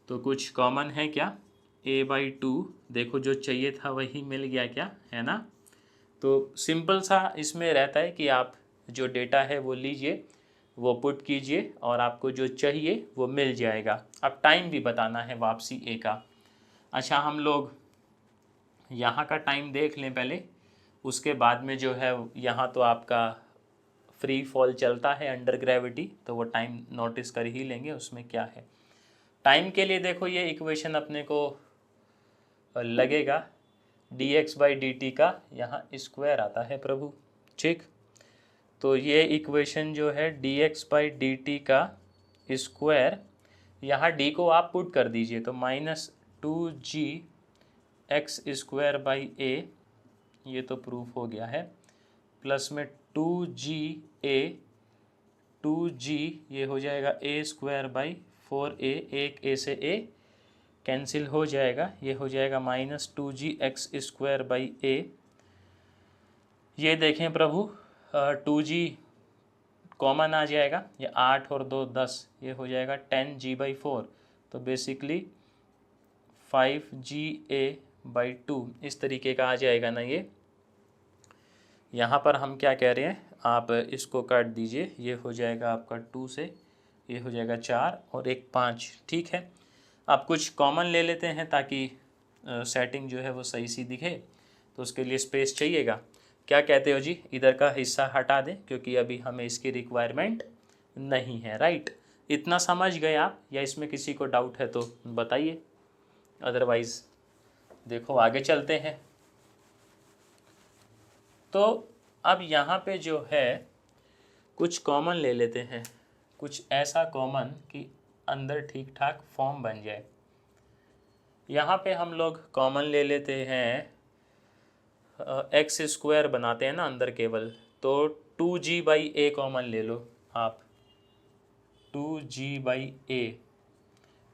तो कुछ कॉमन है क्या, a/2। देखो जो चाहिए था वही मिल गया क्या, है ना। तो सिंपल सा इसमें रहता है कि आप जो डेटा है वो लीजिए, वो पुट कीजिए, और आपको जो चाहिए वो मिल जाएगा। अब टाइम भी बताना है वापसी ए का। अच्छा, हम लोग यहाँ का टाइम देख लें पहले, उसके बाद में जो है यहाँ तो आपका फ्री फॉल चलता है अंडर ग्रेविटी, तो वो टाइम नोटिस कर ही लेंगे उसमें क्या है। टाइम के लिए देखो ये इक्वेशन अपने को लगेगा dx/dt का यहाँ स्क्वायर आता है प्रभु, ठीक। तो ये इक्वेशन जो है dx/dt का स्क्वायर, यहाँ d को आप पुट कर दीजिए, तो -2g x²/a, ये तो प्रूफ हो गया है, प्लस में 2g ये हो जाएगा a²/4a, एक a से a कैंसिल हो जाएगा, ये हो जाएगा -2g x²/a। ये देखें प्रभु 2g कॉमन आ जाएगा, ये 8 और 2 10, ये हो जाएगा 10g/4, तो बेसिकली 5ga/2 इस तरीके का आ जाएगा ना। ये यहाँ पर हम क्या कह रहे हैं, आप इसको काट दीजिए, ये हो जाएगा आपका 2 से, ये हो जाएगा 4 और एक 5, ठीक है। आप कुछ कॉमन ले लेते हैं ताकि सेटिंग जो है वो सही सी दिखे, तो उसके लिए स्पेस चाहिएगा। क्या कहते हो जी, इधर का हिस्सा हटा दें क्योंकि अभी हमें इसकी रिक्वायरमेंट नहीं है, राइट। इतना समझ गए आप, या इसमें किसी को डाउट है तो बताइए, अदरवाइज देखो आगे चलते हैं। तो अब यहाँ पे जो है कुछ कॉमन ले लेते हैं, कुछ ऐसा कॉमन कि अंदर ठीक ठाक फॉर्म बन जाए। यहाँ पे हम लोग कॉमन ले लेते हैं, एक्स स्क्वायर बनाते हैं ना अंदर केवल, तो 2g/a कॉमन ले लो आप, 2g/a।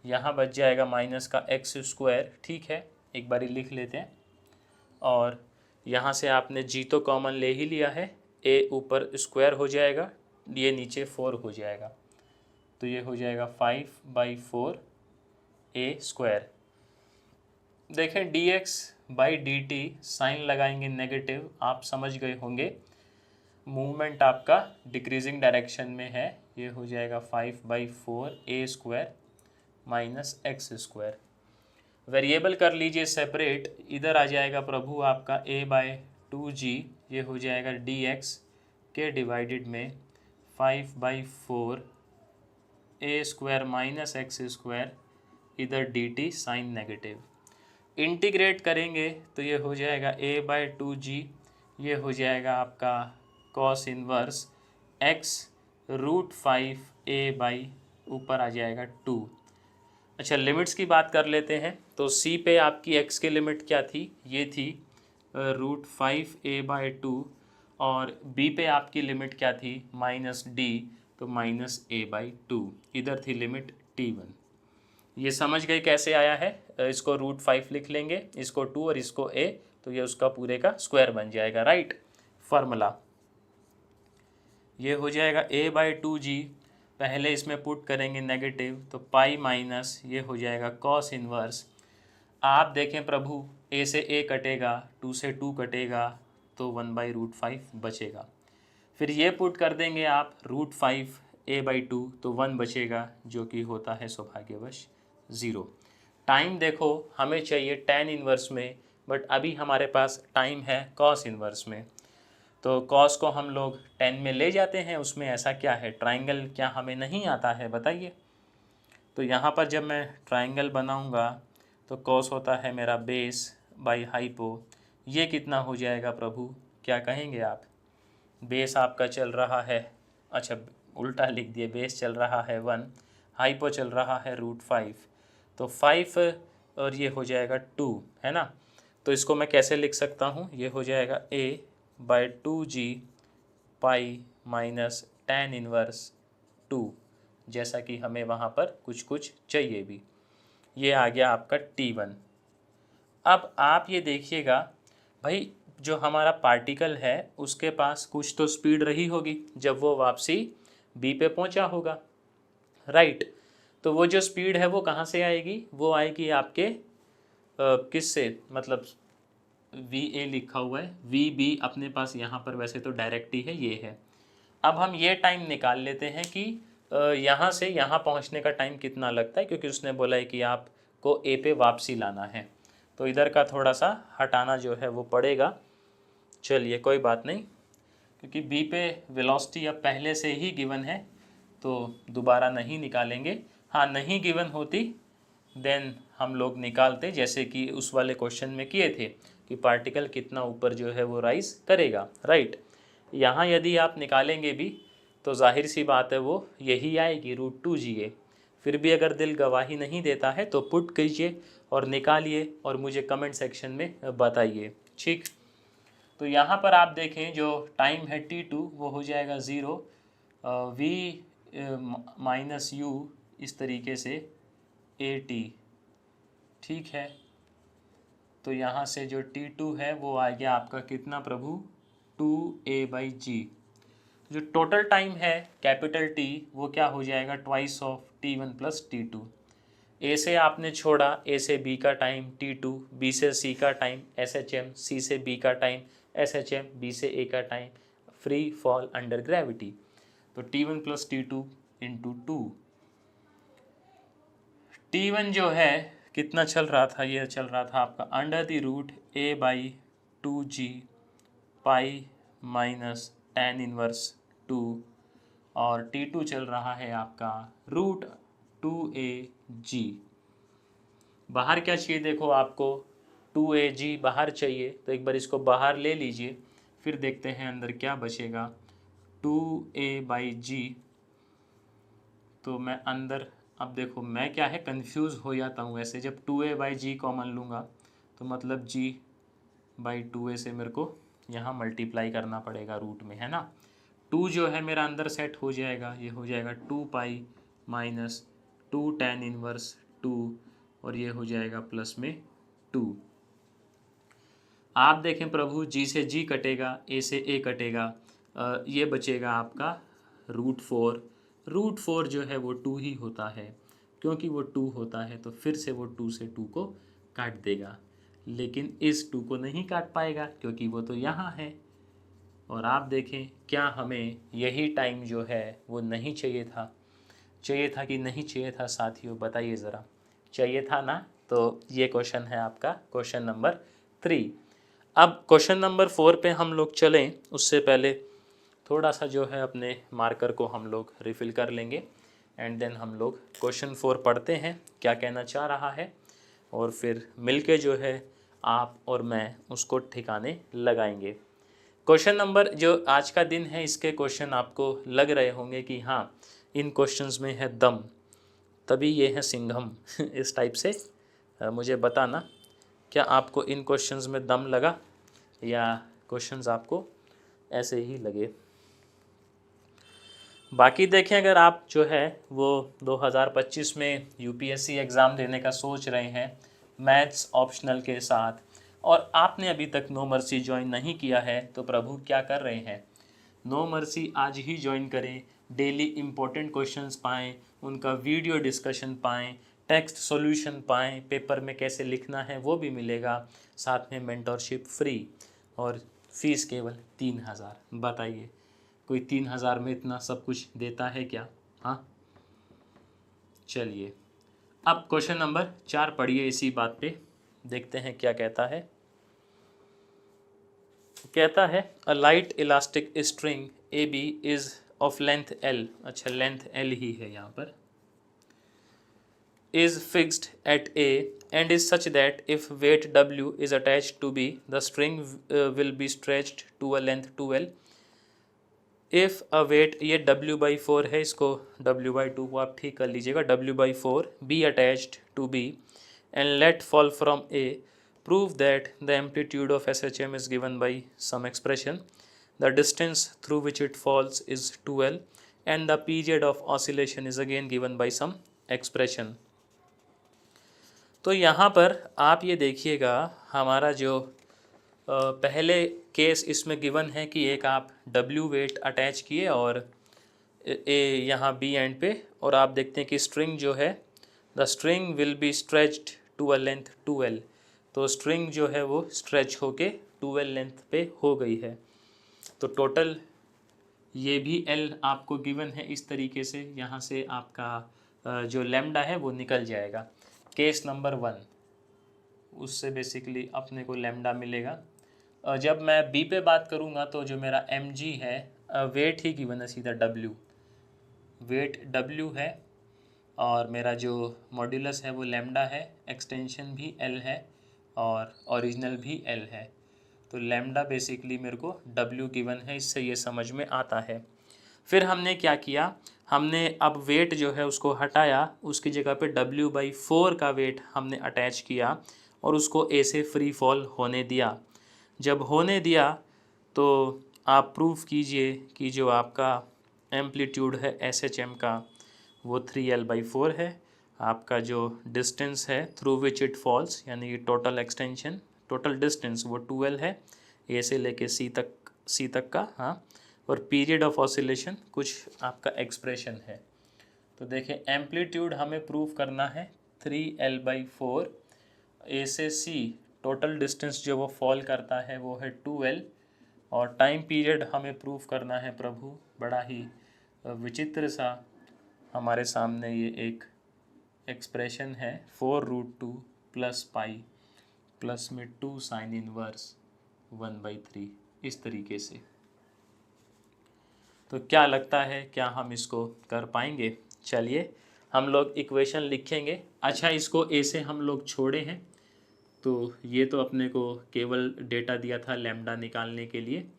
यहाँ बच जाएगा माइनस का एक्स स्क्वायर, ठीक है, एक बारी लिख लेते हैं। और यहाँ से आपने g तो कॉमन ले ही लिया है, a ऊपर स्क्वायर हो जाएगा, ये नीचे 4 हो जाएगा, तो ये हो जाएगा 5/4 a स्क्वायर। देखें dx/dt साइन लगाएंगे नेगेटिव, आप समझ गए होंगे, मूवमेंट आपका डिक्रीजिंग डायरेक्शन में है, ये हो जाएगा 5/4 a square minus x square. Variable कर लीजिए सेपरेट, इधर आ जाएगा प्रभु आपका a/2g, ये हो जाएगा dx के डिवाइडेड में 5/4 a square minus x square, इधर dt साइन नेगेटिव। इंटीग्रेट करेंगे तो ये हो जाएगा a/2g, ये हो जाएगा आपका कॉस इनवर्स x√5a/ ऊपर आ जाएगा 2। अच्छा, लिमिट्स की बात कर लेते हैं। तो c पे आपकी x की लिमिट क्या थी, ये थी √5a/2, और b पे आपकी लिमिट क्या थी, -d, तो -a/2, इधर थी लिमिट t1। ये समझ गए कैसे आया है, इसको √5 लिख लेंगे, इसको 2 और इसको a, तो ये उसका पूरे का स्क्वायर बन जाएगा, राइट। फार्मूला ये हो जाएगा a/2g, पहले इसमें पुट करेंगे नेगेटिव, तो पाई माइनस ये हो जाएगा कॉस इनवर्स। आप देखें प्रभु, a से a कटेगा, 2 से 2 कटेगा, तो 1/√5 बचेगा। फिर ये पुट कर देंगे आप √5 a/2, तो 1 बचेगा, जो कि होता है सौभाग्यवश 0। टाइम देखो, हमें चाहिए tan इनवर्स में, बट अभी हमारे पास टाइम है कॉस इनवर्स में, तो कॉस को हम लोग 10 में ले जाते हैं। उसमें ऐसा क्या है, ट्राइंगल क्या हमें नहीं आता है, बताइए। तो यहाँ पर जब मैं ट्राइंगल बनाऊँगा तो कॉस होता है मेरा बेस बाई हाइपो, ये कितना हो जाएगा प्रभु, क्या कहेंगे आप। बेस आपका चल रहा है, अच्छा उल्टा लिख दिए, बेस चल रहा है 1, हाइपो चल रहा है √5, तो 5 और ये हो जाएगा 2, है ना। तो इसको मैं कैसे लिख सकता हूँ, ये हो जाएगा a/2g pi minus tan inverse 2, जैसा कि हमें वहाँ पर कुछ कुछ चाहिए भी। ये आ गया आपका t1। अब आप ये देखिएगा भाई, जो हमारा पार्टिकल है उसके पास कुछ तो स्पीड रही होगी जब वो वापसी b पे पहुंचा होगा, राइट। तो वो जो स्पीड है वो कहाँ से आएगी, वो आएगी आपके किससे, मतलब va लिखा हुआ है, vb अपने पास यहाँ पर वैसे तो डायरेक्ट ही है, ये है। अब हम ये टाइम निकाल लेते हैं कि यहाँ से यहाँ पहुँचने का टाइम कितना लगता है, क्योंकि उसने बोला है कि आपको a पे वापसी लाना है, तो इधर का थोड़ा सा हटाना जो है वो पड़ेगा। चलिए कोई बात नहीं, क्योंकि b पे वेलोसिटी अब पहले से ही गिवन है, तो दोबारा नहीं निकालेंगे। हाँ, नहीं गिवन होती देन हम लोग निकालते, जैसे कि उस वाले क्वेश्चन में किए थे कि पार्टिकल कितना ऊपर जो है वो राइज करेगा, राइट। यहाँ यदि आप निकालेंगे भी तो जाहिर सी बात है वो यही आएगी √2ga। फिर भी अगर दिल गवाही नहीं देता है तो पुट कीजिए और निकालिए और मुझे कमेंट सेक्शन में बताइए, ठीक। तो यहाँ पर आप देखें जो टाइम है t2 वो हो जाएगा 0, v माइनस u इस तरीके से at, ठीक है। तो यहाँ से जो t2 है वो आ गया आपका कितना प्रभु, 2a/g। जो टोटल टाइम है कैपिटल T वो क्या हो जाएगा, twice of t1 + t2। A से आपने छोड़ा, A से B का टाइम t2, B से C का टाइम SHM, C से B का टाइम SHM, B से A का time free fall under gravity, तो t1 + t2 × 2। t1 जो है कितना चल रहा था, ये चल रहा था आपका √a/2g pi minus tan inverse 2 और T2 चल रहा है आपका √2AG। बाहर क्या चाहिए देखो आपको, 2AG बाहर चाहिए, तो एक बार इसको बाहर ले लीजिए, फिर देखते हैं अंदर क्या बचेगा। 2A/G, तो मैं अंदर, अब देखो मैं क्या है कंफ्यूज हो जाता हूँ ऐसे, जब 2A/G कॉमन लूँगा तो मतलब G/2A से मेरे को यहाँ मल्टीप्लाई करना पड़ेगा रूट में, है ना। 2 जो है मेरा अंदर सेट हो जाएगा, ये हो जाएगा 2 पाई माइनस 2 tan−1 2, और ये हो जाएगा प्लस में 2। आप देखें प्रभु, G से G कटेगा, A से A कटेगा, ये बचेगा आपका √4। √4 जो है वो 2 ही होता है, क्योंकि वो 2 होता है तो फिर से वो 2 से 2 को काट देगा, लेकिन इस 2 को नहीं काट पाएगा क्योंकि वो तो यहाँ है। और आप देखें, क्या हमें यही टाइम जो है वो नहीं चाहिए था? चाहिए था कि नहीं चाहिए था साथियों, बताइए ज़रा। चाहिए था ना? तो ये क्वेश्चन है आपका क्वेश्चन नंबर 3। अब क्वेश्चन नंबर 4 पे हम लोग चलें उससे पहले थोड़ा सा जो है अपने मार्कर को हम लोग रिफ़िल कर लेंगे, एंड देन हम लोग क्वेश्चन 4 पढ़ते हैं क्या कहना चाह रहा है, और फिर मिलके जो है आप और मैं उसको ठिकाने लगाएंगे। क्वेश्चन नंबर जो आज का दिन है, इसके क्वेश्चन आपको लग रहे होंगे कि हाँ इन क्वेश्चंस में है दम, तभी ये है सिंघम इस टाइप से। मुझे बताना, क्या आपको इन क्वेश्चंस में दम लगा या क्वेश्चंस आपको ऐसे ही लगे। बाकी देखें, अगर आप जो है वो 2025 में यूपीएससी एग्ज़ाम देने का सोच रहे हैं मैथ्स ऑप्शनल के साथ, और आपने अभी तक नो मर्सी ज्वाइन नहीं किया है, तो प्रभु क्या कर रहे हैं, नो मर्सी आज ही ज्वाइन करें। डेली इम्पोर्टेंट क्वेश्चंस पाएँ, उनका वीडियो डिस्कशन पाएँ, टेक्स्ट सॉल्यूशन पाएँ, पेपर में कैसे लिखना है वो भी मिलेगा, साथ में मेंटरशिप फ्री, और फीस केवल 3000। बताइए, कोई 3000 में इतना सब कुछ देता है क्या? हाँ, चलिए अब क्वेश्चन नंबर 4 पढ़िए, इसी बात पे देखते हैं क्या कहता है। कहता है a light elastic string A B is of length L, अच्छा लेंथ एल ही है यहाँ पर, is fixed at A and is such that if weight W is attached to B, the string will be stretched to a length 2L. If a weight, ये W/4 है, इसको W/2 को आप ठीक कर लीजिएगा, W/4 be attached to B and let fall from A, prove that the amplitude of SHM is given by some expression, the distance through which it falls is 2L and the period of oscillation is again given by some expression. तो यहाँ पर आप ये देखिएगा, हमारा जो पहले केस इसमें गिवन है कि एक आप W वेट अटैच किए और ए यहाँ बी एंड पे, और आप देखते हैं कि स्ट्रिंग जो है the string will be stretched to a length 2L, तो स्ट्रिंग जो है वो स्ट्रेच होके 2L लेंथ पे हो गई है। तो टोटल ये भी L आपको गिवन है इस तरीके से, यहाँ से आपका जो लैम्डा है वो निकल जाएगा। केस नंबर 1, उससे बेसिकली अपने को लैम्डा मिलेगा। जब मैं बी पे बात करूँगा तो जो मेरा mg है, वेट ही गिवन है सीधा, W वेट W है, और मेरा जो मॉड्यूलस है वो लैम्डा है, एक्सटेंशन भी L है और ओरिजिनल भी L है। तो लैम्डा बेसिकली मेरे को W गिवन है, इससे ये समझ में आता है। फिर हमने क्या किया, हमने अब वेट जो है उसको हटाया, उसकी जगह पे W/4 का वेट हमने अटैच किया और उसको A से फ्री फॉल होने दिया। जब होने दिया तो आप प्रूफ कीजिए कि जो आपका एम्पलीट्यूड है SHM का वो 3L/4 है, आपका जो डिस्टेंस है थ्रू विच इट फॉल्स यानी कि टोटल एक्सटेंशन, टोटल डिस्टेंस वो 2L है, A से लेके C तक का, हाँ, और पीरियड ऑफ ऑसिलेशन कुछ आपका एक्सप्रेशन है। तो देखिए एम्पलीट्यूड हमें प्रूव करना है 3L/4, A से C टोटल डिस्टेंस जो वो फॉल करता है वो है 2L, और टाइम पीरियड हमें प्रूव करना है प्रभु, बड़ा ही विचित्र सा हमारे सामने ये एक एक्सप्रेशन है, 4√2 + पाई प्लस में 2 sin−1 1/3, इस तरीके से। तो क्या लगता है, क्या हम इसको कर पाएंगे? चलिए हम लोग इक्वेशन लिखेंगे। अच्छा, इसको ए से हम लोग छोड़े हैं, तो ये तो अपने को केवल डेटा दिया था लैम्डा निकालने के लिए।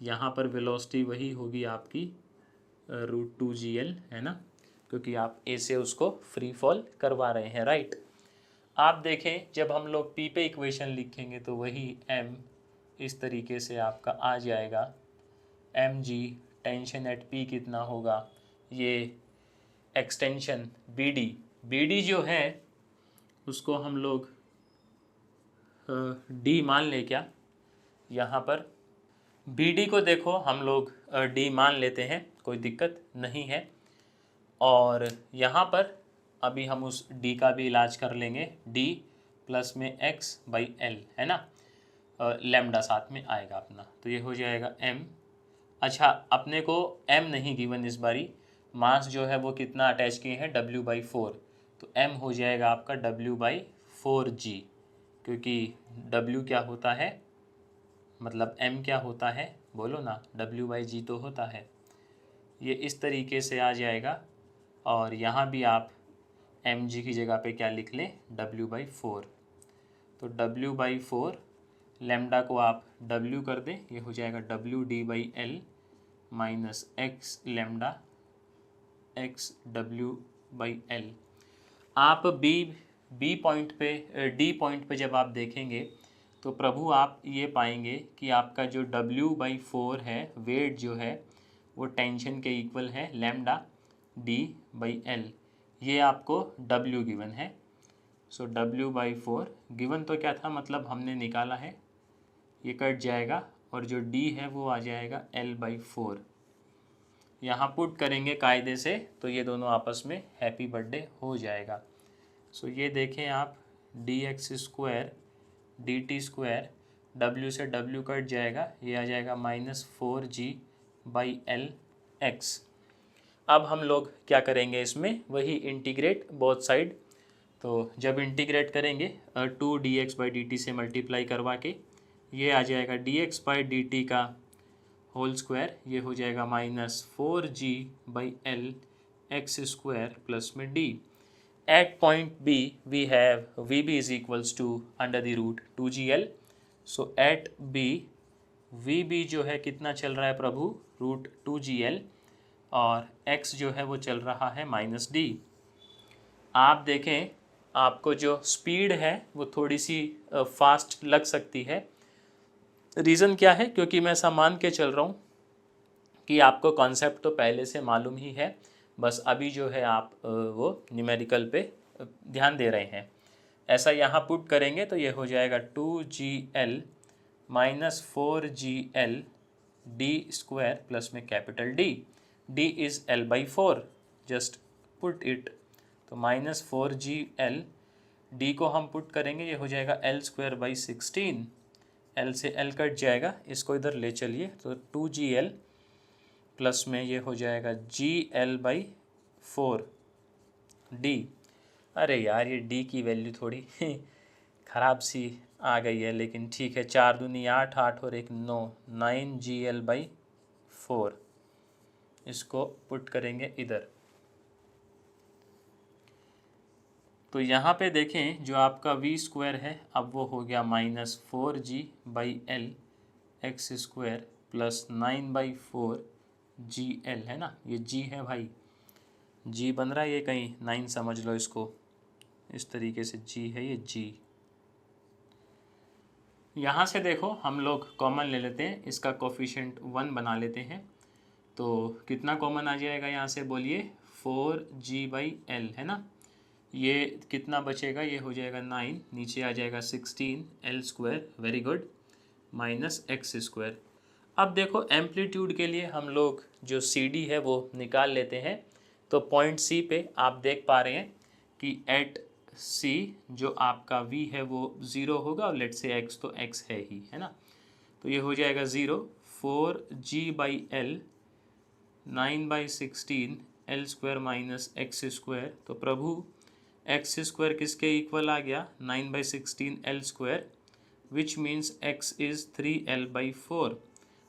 यहाँ पर वेलोसिटी वही होगी आपकी √2gl, है ना, क्योंकि आप ए से उसको फ्री फॉल करवा रहे हैं, राइट। आप देखें जब हम लोग पी पे इक्वेशन लिखेंगे तो वही एम इस तरीके से आपका आ जाएगा, M G tension at P कितना होगा, ये एक्सटेंशन बी डी जो है उसको हम लोग डी मान ले क्या, यहाँ पर बी डी को देखो हम लोग डी मान लेते हैं, कोई दिक्कत नहीं है। और यहाँ पर अभी हम उस डी का भी इलाज कर लेंगे, डी प्लस में एक्स बाई एल, है ना, लैम्डा साथ में आएगा अपना, तो ये हो जाएगा एम। अच्छा, अपने को एम नहीं गिवन इस बारी, मास जो है वो कितना अटैच किए हैं, W/4, तो एम हो जाएगा आपका W/4g, क्योंकि W क्या होता है, मतलब m क्या होता है, बोलो ना, W/g तो होता है। ये इस तरीके से आ जाएगा। और यहाँ भी आप mg की जगह पे क्या लिख लें, W/4, तो W/4 लैम्डा को आप W कर दें, ये हो जाएगा WD/L minus x lambda x W/L। आप बी पॉइंट पे, डी पॉइंट पे जब आप देखेंगे तो प्रभु आप ये पाएंगे कि आपका जो W/4 है, वेट जो है वो टेंशन के इक्वल है लैम्डा D/L, ये आपको W गिवन है। सो W/4 गिवन तो क्या था, मतलब हमने निकाला है, ये कट जाएगा और जो D है वो आ जाएगा L/4। यहाँ पुट करेंगे कायदे से तो ये दोनों आपस में हैप्पी बर्थडे हो जाएगा। सो ये देखें आप, dx² dt², W से W कट जाएगा, ये आ जाएगा -4g/L x। अब हम लोग क्या करेंगे, इसमें वही इंटीग्रेट बोथ साइड। तो जब इंटीग्रेट करेंगे 2dx/dt से मल्टीप्लाई करवा के, ये आ जाएगा dx/dt का होल स्क्वायर, ये हो जाएगा -4g/L x² प्लस में d। At point B we have Vb is equals to √2gl। So at B Vb जो है कितना चल रहा है प्रभु, √2gl, और x जो है वो चल रहा है -d। आप देखें आपको जो स्पीड है वो थोड़ी सी फास्ट लग सकती है। रीज़न क्या है, क्योंकि मैं ऐसा मान के चल रहा हूँ कि आपको कॉन्सेप्ट तो पहले से मालूम ही है, बस अभी जो है आप वो न्यूमेरिकल पे ध्यान दे रहे हैं। ऐसा यहाँ पुट करेंगे तो ये हो जाएगा 2gl minus 4gl d² plus में capital D। D is L/4, just put it, तो -4gl, D को हम पुट करेंगे, ये हो जाएगा L²/16, L से L कट जाएगा, इसको इधर ले चलिए, तो 2gl प्लस में ये हो जाएगा gl/4 D। अरे यार, ये D की वैल्यू थोड़ी ख़राब सी आ गई है, लेकिन ठीक है, 4 दूनी 8, 8 और 1 9, 9gl/4, इसको पुट करेंगे इधर। तो यहाँ पे देखें जो आपका v² है, अब वो हो गया -4g/L x² प्लस 9/4gl, है ना, ये g है भाई, g बन रहा है, ये कहीं 9 समझ लो इसको, इस तरीके से g है ये g। यहाँ से देखो हम लोग कॉमन ले लेते हैं, इसका कोफिशिएंट 1 बना लेते हैं, तो कितना कॉमन आ जाएगा यहाँ से, बोलिए 4g/L, है ना, ये कितना बचेगा, ये हो जाएगा 9, नीचे आ जाएगा 16L², very good, minus x²। अब देखो एम्पलीट्यूड के लिए हम लोग जो CD है वो निकाल लेते हैं। तो पॉइंट C पे आप देख पा रहे हैं कि एट C जो आपका V है वो 0 होगा, और लेट से x तो x है ही, है ना, तो ये हो जाएगा 0, 4g/L 9/16 L² माइनस x², तो प्रभु x² किसके इक्वल आ गया, 9/16 L², which means x is 3L/4।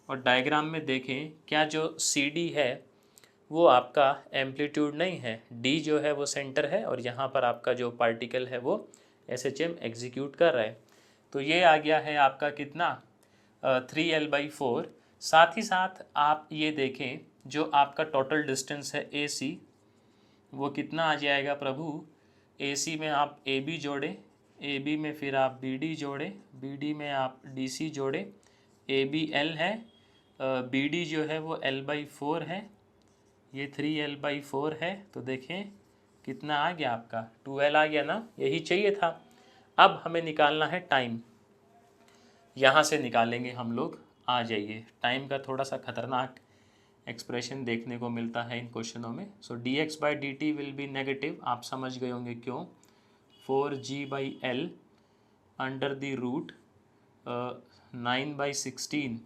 और डायग्राम में देखें क्या जो सी डी है वो आपका एम्पलीट्यूड नहीं है, डी जो है वो सेंटर है और यहाँ पर आपका जो पार्टिकल है वो SHM एग्जीक्यूट कर रहा है। तो ये आ गया है आपका कितना 3L/4। साथ ही साथ आप ये देखें जो आपका टोटल डिस्टेंस है AC वो कितना आ जाएगा प्रभु। AC में आप AB जोड़े, AB में फिर आप BD जोड़े, BD में आप DC जोड़े, AB L है, BD जो है वो L/4 है, ये 3L/4 है। तो देखें कितना आ गया आपका 2L आ गया ना, यही चाहिए था। अब हमें निकालना है टाइम, यहाँ से निकालेंगे हम लोग। आ जाइए, टाइम का थोड़ा सा खतरनाक एक्सप्रेशन देखने को मिलता है इन क्वेश्चनों में। सो dx/dt विल बी नेगेटिव, आप समझ गए होंगे क्यों। 4g/L under the root 9/16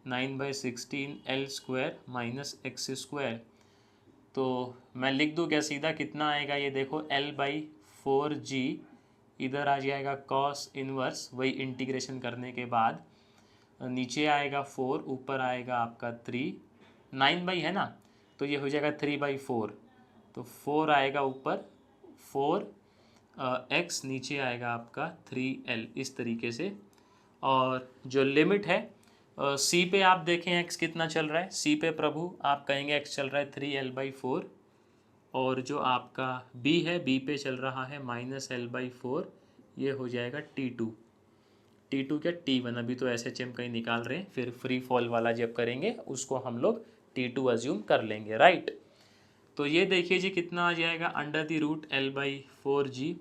L² minus x²। तो मैं लिख दूँ क्या सीधा, कितना आएगा ये देखो, L/4g इधर आ जाएगा cos इनवर्स, वही इंटीग्रेशन करने के बाद नीचे आएगा 4, ऊपर आएगा आपका 3, 9 है ना, तो ये हो जाएगा 3/4। तो 4 आएगा ऊपर, 4x नीचे आएगा आपका 3L, इस तरीके से। और जो लिमिट है C पे आप देखें x कितना चल रहा है, C पे प्रभु आप कहेंगे x चल रहा है 3L/4, और जो आपका B है, B पे चल रहा है -L/4, ये हो जाएगा T2 क्या T1, अभी तो SHM कहीं निकाल रहे हैं, फिर फ्री फॉल वाला जब करेंगे उसको हम लोग T2 अज्यूम कर लेंगे, राइट। तो ये देखिए जी कितना आ जाएगा, under the root L/4g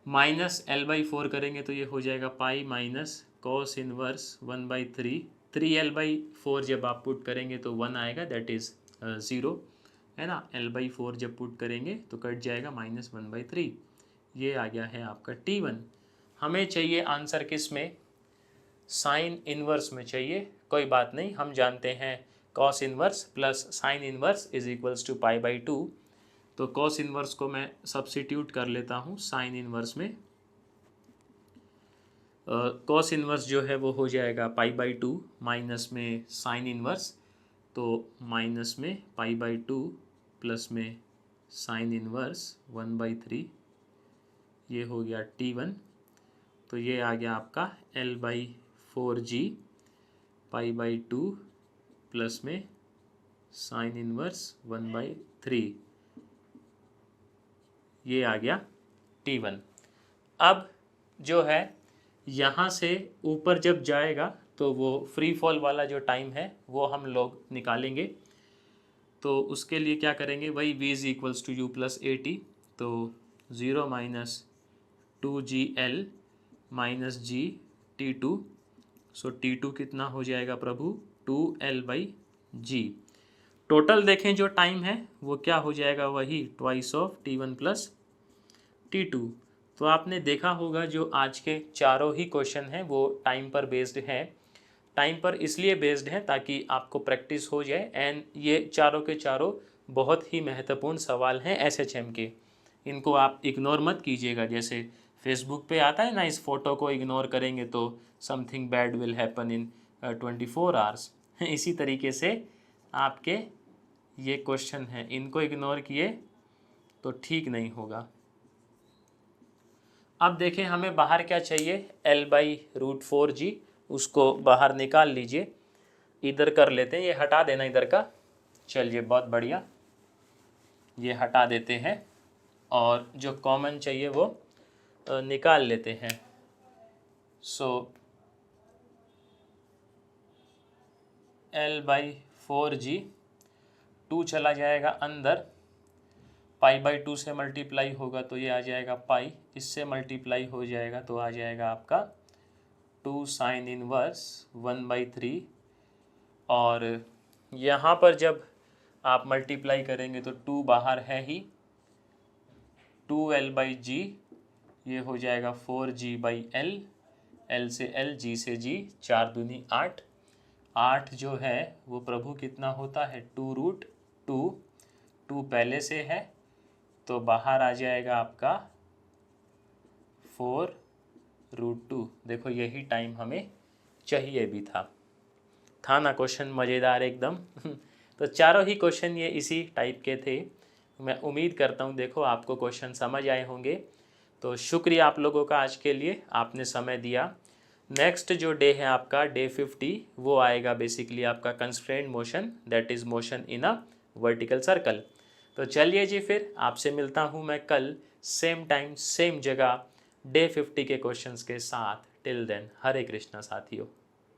minus L/4 करेंगे तो ये हो जाएगा pi minus cos inverse 1/3, 3L/4 जब आप पुट करेंगे तो 1 आएगा, दैट इज़ 0 है ना। L/4 जब पुट करेंगे तो कट जाएगा -1/3, ये आ गया है आपका T1। हमें चाहिए आंसर किस में, साइन इनवर्स में चाहिए। कोई बात नहीं, हम जानते हैं cos inverse plus sine inverse is equals to π/2। तो cos इनवर्स को मैं सब्सिट्यूट कर लेता हूँ साइन इनवर्स में। cos इनवर्स जो है वो हो जाएगा π/2 माइनस में साइन इनवर्स, तो माइनस में π/2 प्लस में साइन इनवर्स 1/3, ये हो गया T1। तो ये आ गया आपका L/4g π/2 प्लस में साइन इनवर्स 1/3, ये आ गया T1। अब जो है यहाँ से ऊपर जब जाएगा तो वो फ्री फॉल वाला जो टाइम है वो हम लोग निकालेंगे। तो उसके लिए क्या करेंगे, वही v is equals to u plus at। तो 0 minus 2gl minus g T2। सो T2 कितना हो जाएगा प्रभु, 2L/g। टोटल देखें जो टाइम है वो क्या हो जाएगा, वही twice of T1 plus T2। तो आपने देखा होगा जो आज के चारों ही क्वेश्चन हैं वो टाइम पर बेस्ड हैं। टाइम पर इसलिए बेस्ड हैं ताकि आपको प्रैक्टिस हो जाए, एंड ये चारों के चारों बहुत ही महत्वपूर्ण सवाल हैं SHM के। इनको आप इग्नोर मत कीजिएगा। जैसे फेसबुक पे आता है ना, इस फोटो को इग्नोर करेंगे तो something bad will happen in 24 hours, इसी तरीके से आपके ये क्वेश्चन हैं, इनको इग्नोर किए तो ठीक नहीं होगा। अब देखें हमें बाहर क्या चाहिए, L/√4g, उसको बाहर निकाल लीजिए। इधर कर लेते हैं, ये हटा देना इधर का, चलिए बहुत बढ़िया, ये हटा देते हैं और जो कॉमन चाहिए वो निकाल लेते हैं। सो L/4g 2 चला जाएगा अंदर, π/2 से मल्टीप्लाई होगा तो ये आ जाएगा पाई, इससे मल्टीप्लाई हो जाएगा तो आ जाएगा आपका 2 साइन इनवर्स 1/3। और यहाँ पर जब आप मल्टीप्लाई करेंगे तो 2 बाहर है ही, 2L/g, ये हो जाएगा 4g/L, L से L, G से G, 4 दूनी 8, 8 जो है वो प्रभु कितना होता है, 2√2, 2 पहले से है तो बाहर आ जाएगा आपका 4√2। देखो यही टाइम हमें चाहिए भी था। था ना क्वेश्चन मज़ेदार एकदम। तो चारों ही क्वेश्चन ये इसी टाइप के थे। मैं उम्मीद करता हूँ देखो आपको क्वेश्चन समझ आए होंगे। तो शुक्रिया आप लोगों का आज के लिए, आपने समय दिया। नेक्स्ट जो डे है आपका डे 50, वो आएगा बेसिकली आपका constraint motion, that is motion in a vertical circle. तो चलिए जी, फिर आपसे मिलता हूँ मैं कल सेम टाइम सेम जगह डे 50 के क्वेश्चंस के साथ। टिल देन, हरे कृष्णा साथियों।